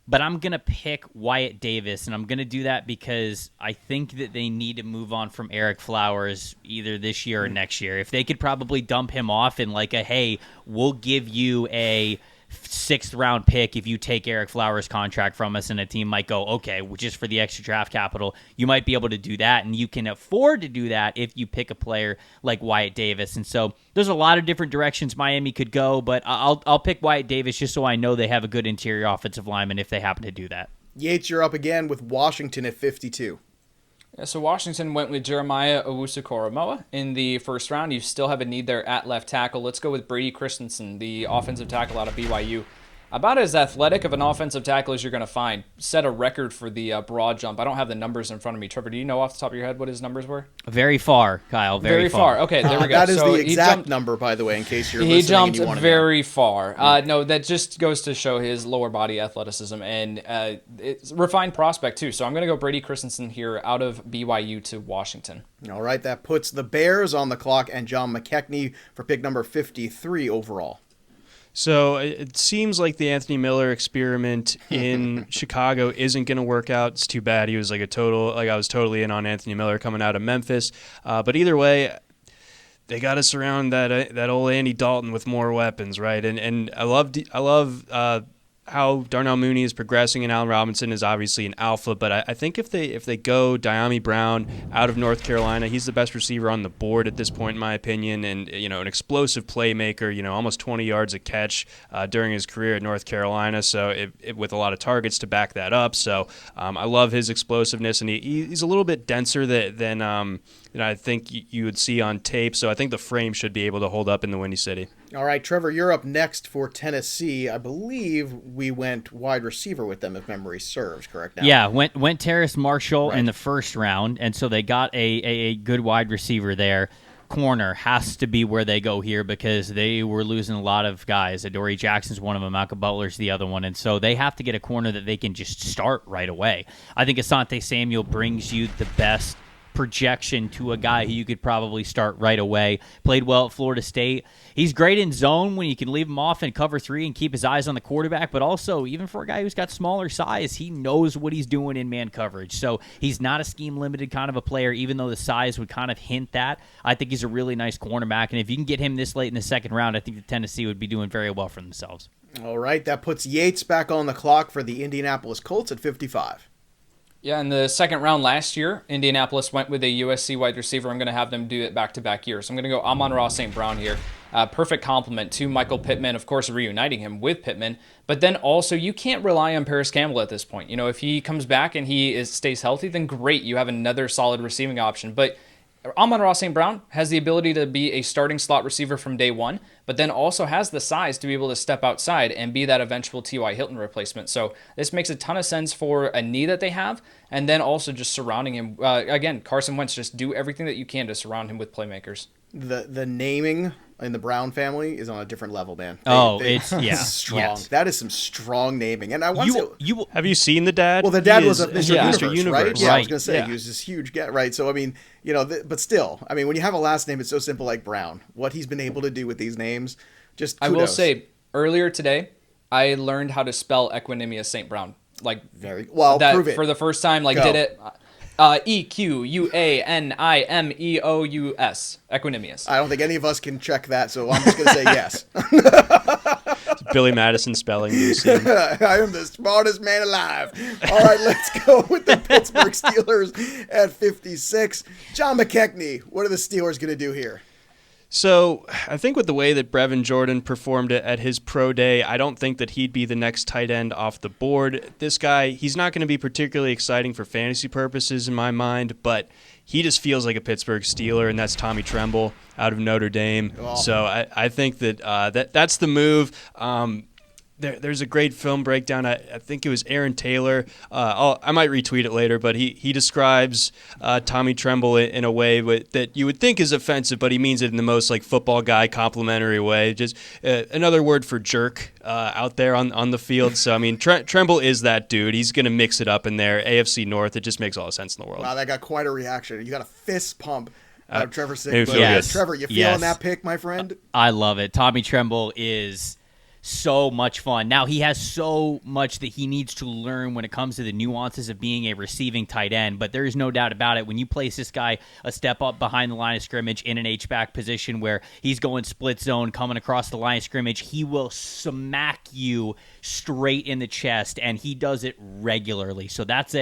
But I'm going to pick Wyatt Davis, and I'm going to do that because I think that they need to move on from Eric Flowers either this year or next year. If they could probably dump him off in like hey, we'll give you a 6th round pick if you take Eric Flowers' contract from us, and a team might go, okay, just for the extra draft capital, you might be able to do that, and you can afford to do that if you pick a player like Wyatt Davis. And so there's a lot of different directions Miami could go, but I'll pick Wyatt Davis just so I know they have a good interior offensive lineman if they happen to do that. Yates, you're up again with Washington at 52. Yeah, so Washington went with Jeremiah Owusu-Koramoah in the first round. You still have a need there at left tackle. Let's go with Brady Christensen, the offensive tackle out of BYU. about as athletic of an offensive tackle as you're going to find. Set a record for the broad jump. I don't have the numbers in front of me. Trevor, do you know off the top of your head what his numbers were? Very far, Kyle. Very far. Okay, there we go. That is so the exact number, by the way, in case you're listening. He jumped and you want very far. No, that just goes to show his lower body athleticism and it's refined prospect too. So I'm going to go Brady Christensen here out of BYU to Washington. All right, that puts the Bears on the clock and John McKechnie for pick number 53 overall. So it seems like the Anthony Miller experiment in Chicago isn't going to work out. It's too bad. He was I was totally in on Anthony Miller coming out of Memphis. But either way, they got to surround that old Andy Dalton with more weapons, right? And I love how Darnell Mooney is progressing, and Allen Robinson is obviously an alpha. But I think if they go Diami Brown out of North Carolina, he's the best receiver on the board at this point, in my opinion, and an explosive playmaker. Almost 20 yards a catch during his career at North Carolina. So with a lot of targets to back that up. So I love his explosiveness, and he's a little bit denser than I think you would see on tape. So I think the frame should be able to hold up in the Windy City. All right, Trevor, you're up next for Tennessee. I believe we went wide receiver with them, if memory serves, correct? Now. Yeah, went Terrace Marshall in the first round, and so they got a good wide receiver there. Corner has to be where they go here because they were losing a lot of guys. Adoree Jackson's one of them, Malcolm Butler's the other one, and so they have to get a corner that they can just start right away. I think Asante Samuel brings you the best projection to a guy who you could probably start right away. Played well at Florida State. He's great in zone when you can leave him off in cover 3 and keep his eyes on the quarterback, but also, even for a guy who's got smaller size, he knows what he's doing in man coverage. So he's not a scheme-limited kind of a player, even though the size would kind of hint that. I think he's a really nice cornerback, and if you can get him this late in the second round, I think the Tennessee would be doing very well for themselves. All right, that puts Yates back on the clock for the Indianapolis Colts at 55. Yeah, in the second round last year, Indianapolis went with a USC wide receiver. I'm going to have them do it back-to-back years. So I'm going to go Amon-Ra St. Brown here. Perfect complement to Michael Pittman, of course, reuniting him with Pittman. But then also, you can't rely on Paris Campbell at this point. If he comes back and he stays healthy, then great. You have another solid receiving option. But Amon-Ra St. Brown has the ability to be a starting slot receiver from day one, but then also has the size to be able to step outside and be that eventual T.Y. Hilton replacement. So this makes a ton of sense for a need that they have, and then also just surrounding him. Again, Carson Wentz, just do everything that you can to surround him with playmakers. The naming in the Brown family is on a different level, man. It's strong. Yes. That is some strong naming. And I want to have you seen the dad? Well, the dad He was is Mr. Universe, right? Yeah, I was going to say Yeah. he was this huge guy, right? So I mean, but still, I mean, when you have a last name, it's so simple like Brown. What he's been able to do with these names, just kudos. I will say earlier today, I learned how to spell Equanimous St. Brown. Very well. Prove it for the first time. Go. Did it. Equanimous. Equanimous. I don't think any of us can check that, so I'm just going to say yes. Billy Madison spelling. I am the smartest man alive. All right, let's go with the Pittsburgh Steelers at 56. John McKechnie, what are the Steelers going to do here? So I think with the way that Brevin Jordan performed at his pro day, I don't think that he'd be the next tight end off the board. This guy, he's not going to be particularly exciting for fantasy purposes in my mind, but he just feels like a Pittsburgh Steeler, and that's Tommy Tremble out of Notre Dame. Oh. So I think that that's the move. There's a great film breakdown. I think it was Aaron Taylor. I might retweet it later, but he describes Tommy Tremble in a way that you would think is offensive, but he means it in the most football guy complimentary way. Just another word for jerk out there on the field. So I mean, Tremble is that dude. He's going to mix it up in there. AFC North. It just makes all the sense in the world. Wow, that got quite a reaction. You got a fist pump. Trevor Sikkema. Yes. Trevor, you feeling that pick, my friend? I love it. Tommy Tremble is so much fun. Now, he has so much that he needs to learn when it comes to the nuances of being a receiving tight end, but there is no doubt about it. When you place this guy a step up behind the line of scrimmage in an H-back position where he's going split zone, coming across the line of scrimmage, he will smack you straight in the chest, and he does it regularly. So that's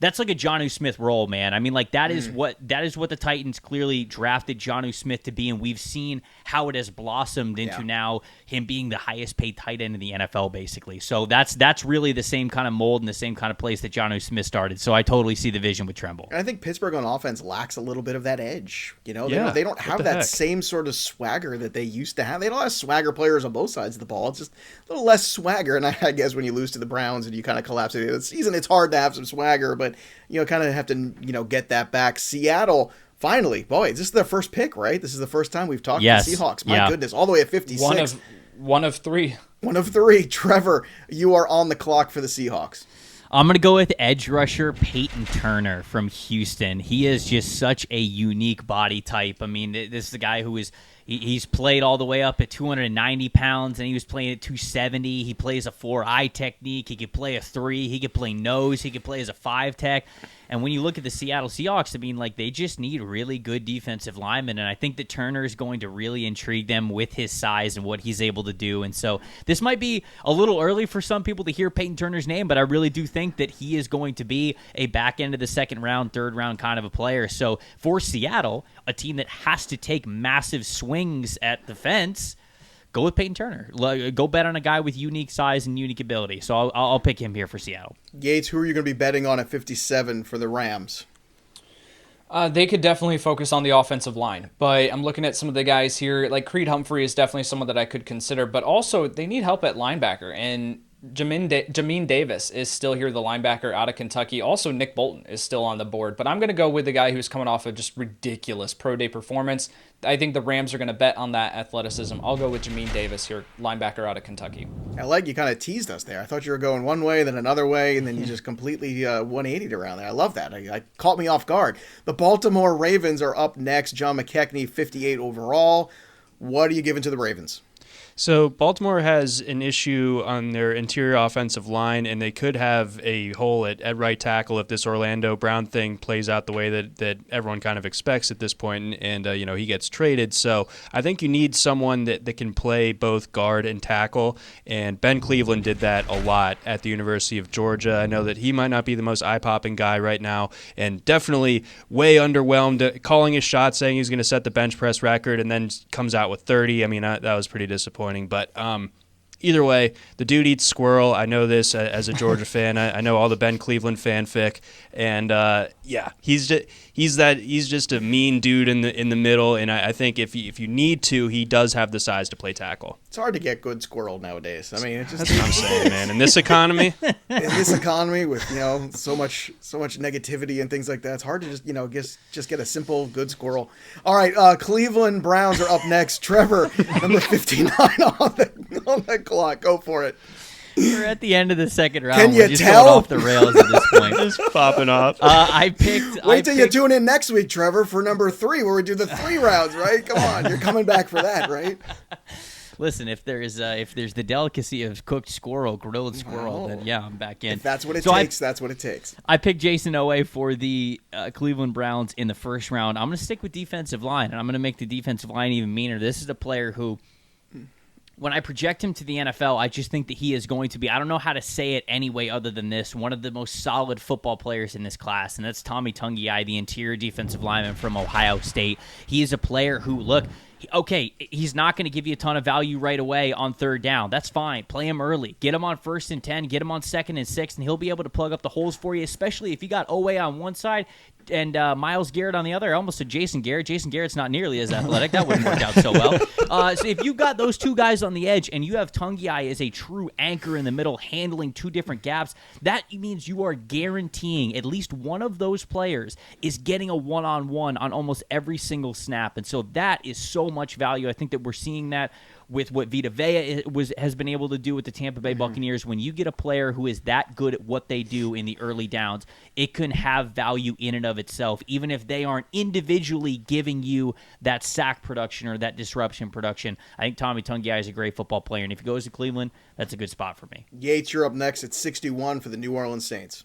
that's like a Jonnu Smith role, man. I mean, like that is what the Titans clearly drafted Jonnu Smith to be, and we've seen how it has blossomed into now him being the highest paid tight end in the NFL, basically. So that's really the same kind of mold and the same kind of place that Jonnu Smith started. So I totally see the vision with Tremble. And I think Pittsburgh on offense lacks a little bit of that edge. You know, they don't have that same sort of swagger that they used to have. They don't have swagger players on both sides of the ball. It's just a little less swagger. And I guess when you lose to the Browns and you kind of collapse at the end of the season, it's hard to have some swagger, but you know, kind of have to, you know, get that back. Seattle, finally, boy, this is their first pick, right? This is the first time we've talked to the Seahawks. My goodness, all the way at 56. One of three. One of three. Trevor, you are on the clock for the Seahawks. I'm going to go with edge rusher Peyton Turner from Houston. He is just such a unique body type. I mean, this is a guy who is he's played all the way up at 290 pounds, and he was playing at 270. He plays a 4-eye technique. He could play a 3. He could play nose. He could play as a 5 tech. And when you look at the Seattle Seahawks, I mean, like, they just need really good defensive linemen, and I think that Turner is going to really intrigue them with his size and what he's able to do. And so this might be a little early for some people to hear Peyton Turner's name, but I really do think that he is going to be a back end of the second round, third round kind of a player. So for Seattle, a team that has to take massive swings at the fence, go with Peyton Turner. Go bet on a guy with unique size and unique ability. So I'll pick him here for Seattle. Yates, who are you going to be betting on at 57 for the Rams? They could definitely focus on the offensive line, but I'm looking at some of the guys here. Like Creed Humphrey is definitely someone that I could consider, but also they need help at linebacker, and Jamin Davis is still here, the linebacker out of Kentucky. Also, Nick Bolton is still on the board, but I'm going to go with the guy who's coming off of just ridiculous pro day performance. I think the Rams are going to bet on that athleticism. I'll go with Jamin Davis here, linebacker out of Kentucky. I like you kind of teased us there. I thought you were going one way, then another way, and then you just completely 180'd around there. I love that. I caught me off guard. The Baltimore Ravens are up next. John McKechnie, 58 overall. What are you giving to the Ravens? So Baltimore has an issue on their interior offensive line, and they could have a hole at right tackle if this Orlando Brown thing plays out the way that everyone kind of expects at this point, and he gets traded. So I think you need someone that can play both guard and tackle, and Ben Cleveland did that a lot at the University of Georgia. I know that he might not be the most eye-popping guy right now, and definitely way underwhelmed, calling his shot, saying he's going to set the bench press record, and then comes out with 30. I mean, that was pretty disappointing. But either way, the dude eats squirrel. I know this as a Georgia fan. I know all the Ben Cleveland fanfic, and he's just a mean dude in the middle. And I think if you need to, he does have the size to play tackle. It's hard to get good squirrel nowadays. I mean, that's what I'm saying, man. In this economy, with so much negativity and things like that, it's hard to just get a simple good squirrel. All right, Cleveland Browns are up next. Trevor, number 59 on the clock. Go for it. We're at the end of the second round. Can you We're just tell? going off the rails at this point. Just popping off. Wait till you tune in next week, Trevor, for number 3, where we do the 3 rounds. Right? Come on, you're coming back for that, right? Listen, if there's the delicacy of cooked squirrel, grilled squirrel, then yeah, I'm back in. If that's what it takes, that's what it takes. I picked Jason Owe for the Cleveland Browns in the first round. I'm going to stick with defensive line, and I'm going to make the defensive line even meaner. This is a player who, when I project him to the NFL, I just think that he is going to be, I don't know how to say it any way other than this, one of the most solid football players in this class, and that's Tommy Tungiai, the interior defensive lineman from Ohio State. He is a player who, look, okay, he's not going to give you a ton of value right away on third down. That's fine. Play him early. Get him on 1st and 10. Get him on 2nd and 6, and he'll be able to plug up the holes for you, especially if you got Owe on one side and Myles Garrett on the other. I almost said Jason Garrett. Jason Garrett's not nearly as athletic. That wouldn't work out so well. So if you've got those two guys on the edge and you have Tungiai as a true anchor in the middle handling two different gaps, that means you are guaranteeing at least one of those players is getting a one-on-one on almost every single snap. And so that is so much value. I think that we're seeing that with what Vita Vea has been able to do with the Tampa Bay Buccaneers. When you get a player who is that good at what they do in the early downs, it can have value in and of itself, even if they aren't individually giving you that sack production or that disruption production. I think Tommy Tungiai is a great football player, and if he goes to Cleveland, that's a good spot for me. Yates, you're up next at 61 for the New Orleans Saints.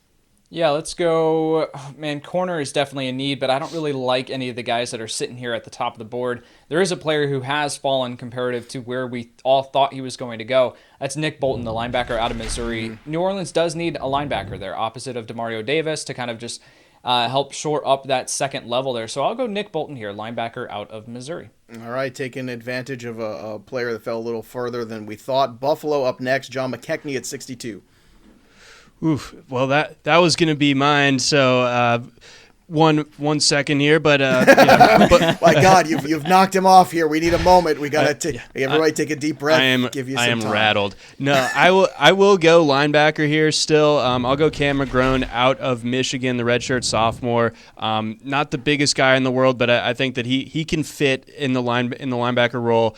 Yeah, let's go. Oh, man, corner is definitely a need, but I don't really like any of the guys that are sitting here at the top of the board. There is a player who has fallen comparative to where we all thought he was going to go. That's Nick Bolton, the linebacker out of Missouri. New Orleans does need a linebacker there, opposite of Demario Davis, to kind of just help shore up that second level there. So I'll go Nick Bolton here, linebacker out of Missouri. All right, taking advantage of a player that fell a little further than we thought. Buffalo up next, John McKechnie at 62. Oof. Well, that was going to be mine. So 1 second here, but my God, you've knocked him off here. We need a moment. We got to everybody take a deep breath. I am rattled. No, I will go linebacker here still. I'll go Cam McGrone out of Michigan, the redshirt sophomore. Not the biggest guy in the world, but I think that he can fit in the linebacker role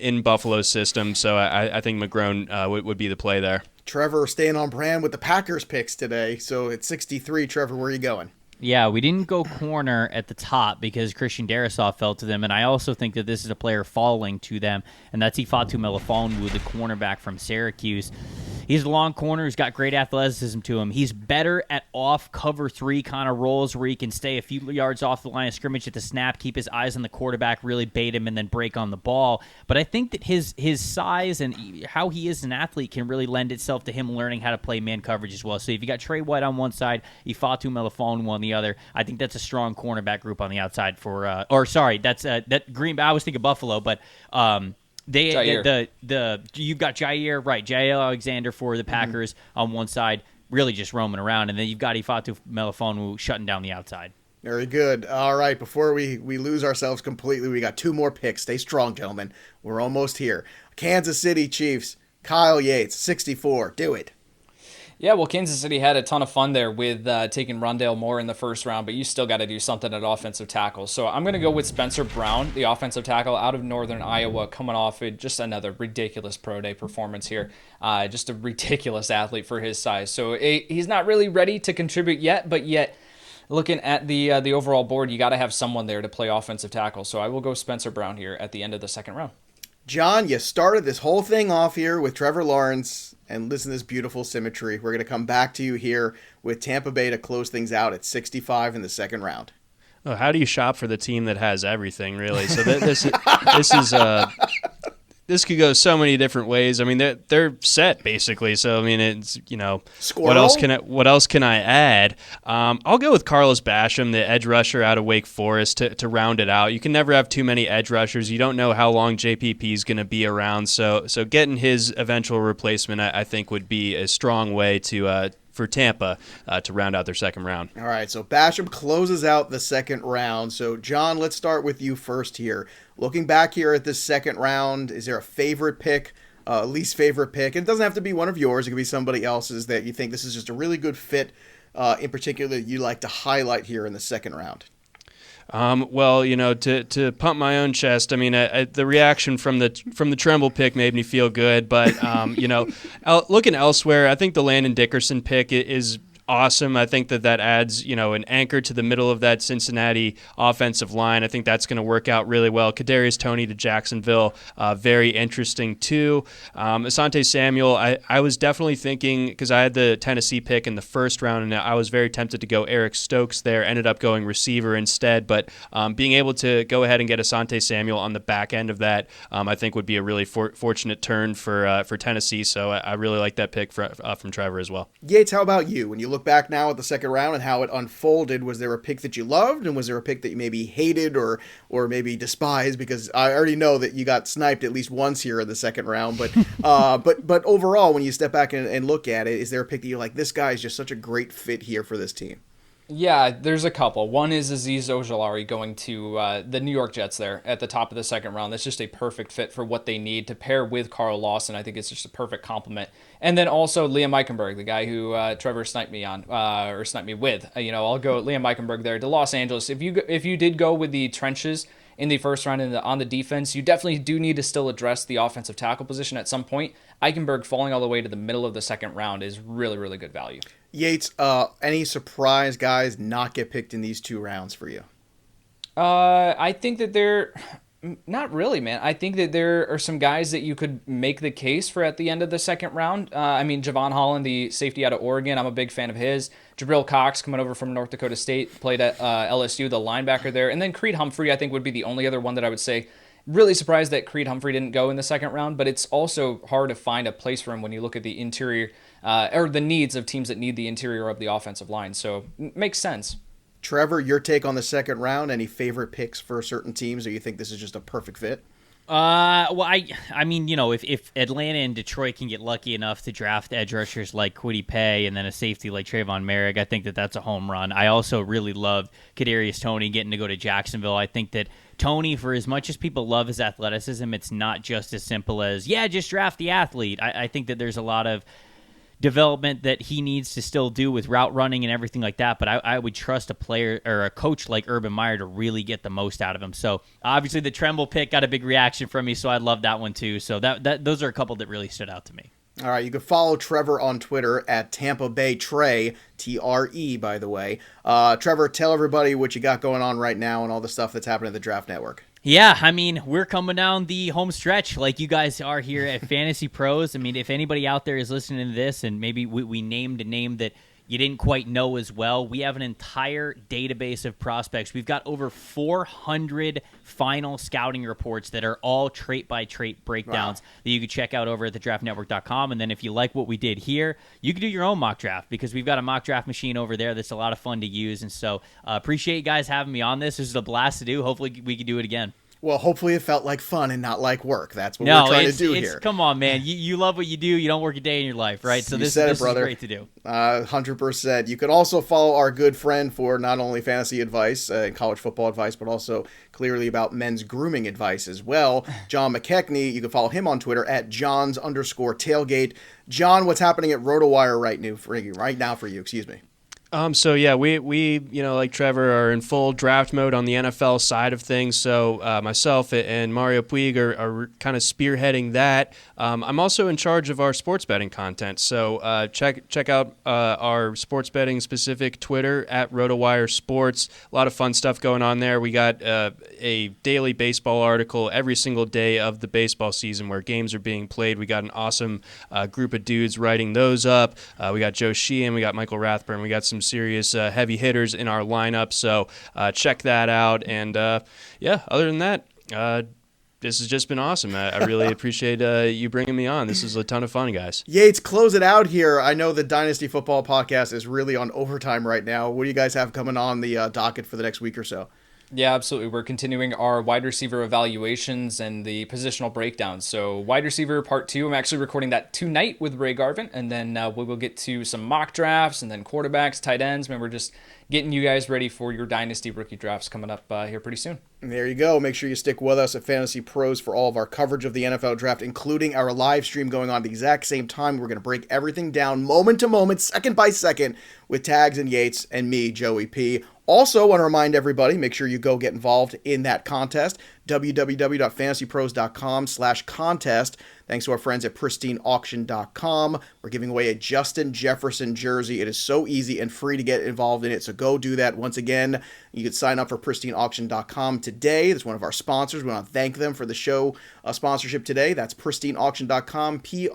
in Buffalo's system. So I think McGrone would be the play there. Trevor staying on brand with the Packers picks today. So at 63, Trevor, where are you going? Yeah, we didn't go corner at the top because Christian Darrisaw fell to them, and I also think that this is a player falling to them, and that's Ifeatu Melifonwu, the cornerback from Syracuse. He's a long corner who's got great athleticism to him. He's better at off cover 3 kind of roles where he can stay a few yards off the line of scrimmage at the snap, keep his eyes on the quarterback, really bait him, and then break on the ball. But I think that his size and how he is an athlete can really lend itself to him learning how to play man coverage as well. So if you got Trey White on one side, Ifeatu Melifonwu on the other, I think that's a strong cornerback group on the outside for. That Green Bay. I was thinking Buffalo, but you've got Jair Alexander for the Packers on one side, really just roaming around, and then you've got Ifeatu Melifonwu shutting down the outside. Very good. All right, before we lose ourselves completely, we got 2 more picks. Stay strong, gentlemen. We're almost here. Kansas City Chiefs, Kyle Yates, 64. Do it. Yeah, well, Kansas City had a ton of fun there with taking Rondale Moore in the first round, but you still got to do something at offensive tackle. So I'm going to go with Spencer Brown, the offensive tackle out of Northern Iowa, coming off just another ridiculous pro day performance here. Just a ridiculous athlete for his size. So he's not really ready to contribute yet, but yet looking at the overall board, you got to have someone there to play offensive tackle. So I will go Spencer Brown here at the end of the second round. John, you started this whole thing off here with Trevor Lawrence, and listen to this beautiful symmetry. We're going to come back to you here with Tampa Bay to close things out at 65 in the second round. Oh, how do you shop for the team that has everything, really? So this could go so many different ways. I mean, they're set basically. So I mean, it's Squirrel? what else can I add? I'll go with Carlos Basham, the edge rusher out of Wake Forest, to round it out. You can never have too many edge rushers. You don't know how long JPP is going to be around. So getting his eventual replacement, I think, would be a strong way for Tampa to round out their second round. All right, so Basham closes out the second round. So, John, let's start with you first here. Looking back here at this second round, is there a favorite pick, least favorite pick? And it doesn't have to be one of yours. It could be somebody else's that you think this is just a really good fit, in particular, that you like to highlight here in the second round. Well, to pump my own chest, I mean, the reaction from the Tremble pick made me feel good. But, looking elsewhere, I think the Landon Dickerson pick is awesome. I think that adds, an anchor to the middle of that Cincinnati offensive line. I think that's going to work out really well. Kadarius Toney to Jacksonville, very interesting too. Asante Samuel, I was definitely thinking, because I had the Tennessee pick in the first round, and I was very tempted to go Eric Stokes there. Ended up going receiver instead, but being able to go ahead and get Asante Samuel on the back end of that, I think would be a really fortunate turn for Tennessee. So I really like that pick from Trevor as well. Yates, how about you? When you look back now at the second round and how it unfolded, was there a pick that you loved, and was there a pick that you maybe hated or maybe despised? Because I already know that you got sniped at least once here in the second round, but but overall, when you step back and look at it, is there a pick that you're like, this guy is just such a great fit here for this team? Yeah, there's a couple. One is Azeez Ojulari going to the New York Jets there at the top of the second round. That's just a perfect fit for what they need to pair with Carl Lawson. I think it's just a perfect complement. And then also Liam Eichenberg, the guy who Trevor sniped me on, or sniped me with. I'll go Liam Eichenberg there to Los Angeles. If you did go with the trenches in the first round on the defense, you definitely do need to still address the offensive tackle position at some point. Eichenberg falling all the way to the middle of the second round is really, really good value. Yates, any surprise guys not get picked in these 2 rounds for you? I think that Not really, man. I think that there are some guys that you could make the case for at the end of the second round. I mean, Javon Holland, the safety out of Oregon, I'm a big fan of his. Jabril Cox coming over from North Dakota State, played at LSU, the linebacker there. And then Creed Humphrey, I think, would be the only other one that I would say. Really surprised that Creed Humphrey didn't go in the second round, but it's also hard to find a place for him when you look at the interior or the needs of teams that need the interior of the offensive line. So makes sense. Trevor, your take on the second round? Any favorite picks for certain teams, or you think this is just a perfect fit? Well, I mean, you know, if Atlanta and Detroit can get lucky enough to draft edge rushers like Kwity Paye and then a safety like Trayvon Merrick, I think that that's a home run. I also really loved Kadarius Toney getting to go to Jacksonville. I think that Toney, for as much as people love his athleticism, it's not just as simple as, just draft the athlete. I think that there's a lot of development that he needs to still do with route running and everything like that, but I would trust a player or a coach like Urban Meyer to really get the most out of him. So obviously the Tremble pick got a big reaction from me, so I love that one too. So those are a couple that really stood out to me. All right, you can follow Trevor on Twitter at Tampa Bay Trey, T-R-E, by the way. Trevor, tell everybody what you got going on right now and all the stuff that's happening at the Draft Network. Yeah, I mean, we're coming down the home stretch like you guys are here at Fantasy Pros. I mean, if anybody out there is listening to this and maybe we named a name that you didn't quite know as well, we have an entire database of prospects. We've got over 400 final scouting reports that are all trait-by-trait breakdowns that you can check out over at thedraftnetwork.com. And then if you like what we did here, you can do your own mock draft because we've got a mock draft machine over there that's a lot of fun to use. And so appreciate you guys having me on this. This is a blast to do. Hopefully we can do it again. Well, hopefully it felt like fun and not like work. That's what we're trying to do here. Come on, man. You love what you do. You don't work a day in your life, right? So this is great to do. 100%. You can also follow our good friend for not only fantasy advice and college football advice, but also clearly about men's grooming advice as well. John McKechnie, you can follow him on Twitter at Johns_tailgate. John, what's happening at RotoWire right now for you? Excuse me. So yeah, we like Trevor are in full draft mode on the NFL side of things. So myself and Mario Puig are kind of spearheading that. I'm also in charge of our sports betting content. So check out our sports betting specific Twitter at RotoWire Sports. A lot of fun stuff going on there. We got a daily baseball article every single day of the baseball season where games are being played. We got an awesome group of dudes writing those up. We got Joe Sheehan, we got Michael Rathburn, we got some serious heavy hitters in our lineup, so check that out. And other than that, this has just been awesome. I really appreciate you bringing me on. This is a ton of fun, guys. Yates, close it out here. I know the Dynasty Football Podcast is really on overtime right now. What do you guys have coming on the docket for the next week or so? Yeah, absolutely. We're continuing our wide receiver evaluations and the positional breakdowns. So wide receiver part 2, I'm actually recording that tonight with Ray Garvin, and then we will get to some mock drafts and then quarterbacks, tight ends. Man, we're just getting you guys ready for your Dynasty rookie drafts coming up here pretty soon. There you go. Make sure you stick with us at Fantasy Pros for all of our coverage of the NFL Draft, including our live stream going on at the exact same time. We're going to break everything down moment to moment, second by second, with Tags and Yates and me, Joey P. Also, want to remind everybody, make sure you go get involved in that contest, www.fantasypros.com/contest. Thanks to our friends at pristineauction.com. We're giving away a Justin Jefferson jersey. It is so easy and free to get involved in it, so go do that. Once again, you can sign up for pristineauction.com today. That's one of our sponsors. We want to thank them for the show sponsorship today. That's pristineauction.com, Pristine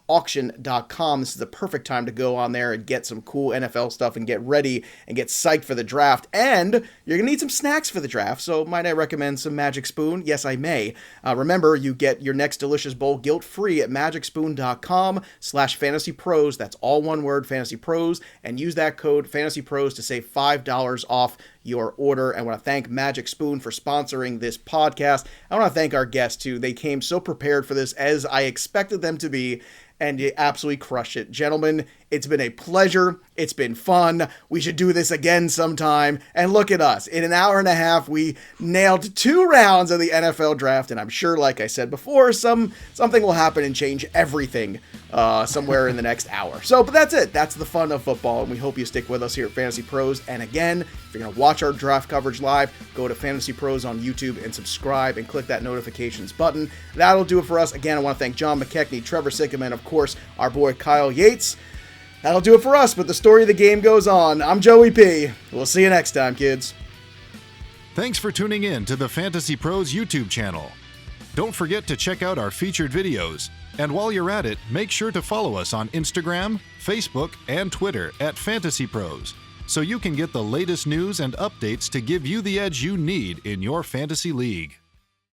auction.com. This is the perfect time to go on there and get some cool NFL stuff and get ready and get psyched for the draft. And you're going to need some snacks for the draft, so might I recommend some Magic Spoon? Yes, I may. Remember, you get your next delicious bowl guilt-free at magicspoon.com/fantasypros. That's all one word, fantasypros, and use that code fantasypros to save $5 off your order. I want to thank Magic Spoon for sponsoring this podcast. I want to thank our guests too. They came so prepared for this as I expected them to be, and you absolutely crushed it. Gentlemen, it's been a pleasure. It's been fun. We should do this again sometime. And look at us. In an hour and a half, we nailed 2 rounds of the NFL draft, and I'm sure, like I said before, something will happen and change everything somewhere in the next hour. But that's it. That's the fun of football, and we hope you stick with us here at Fantasy Pros. And again, if you're going to watch our draft coverage live, go to Fantasy Pros on YouTube and subscribe and click that notifications button. That'll do it for us. Again, I want to thank John McKechnie, Trevor Sikkema, and of course, our boy Kyle Yates. That'll do it for us, but the story of the game goes on. I'm Joey P. We'll see you next time, kids. Thanks for tuning in to the Fantasy Pros YouTube channel. Don't forget to check out our featured videos. And while you're at it, make sure to follow us on Instagram, Facebook, and Twitter at Fantasy Pros, so you can get the latest news and updates to give you the edge you need in your fantasy league.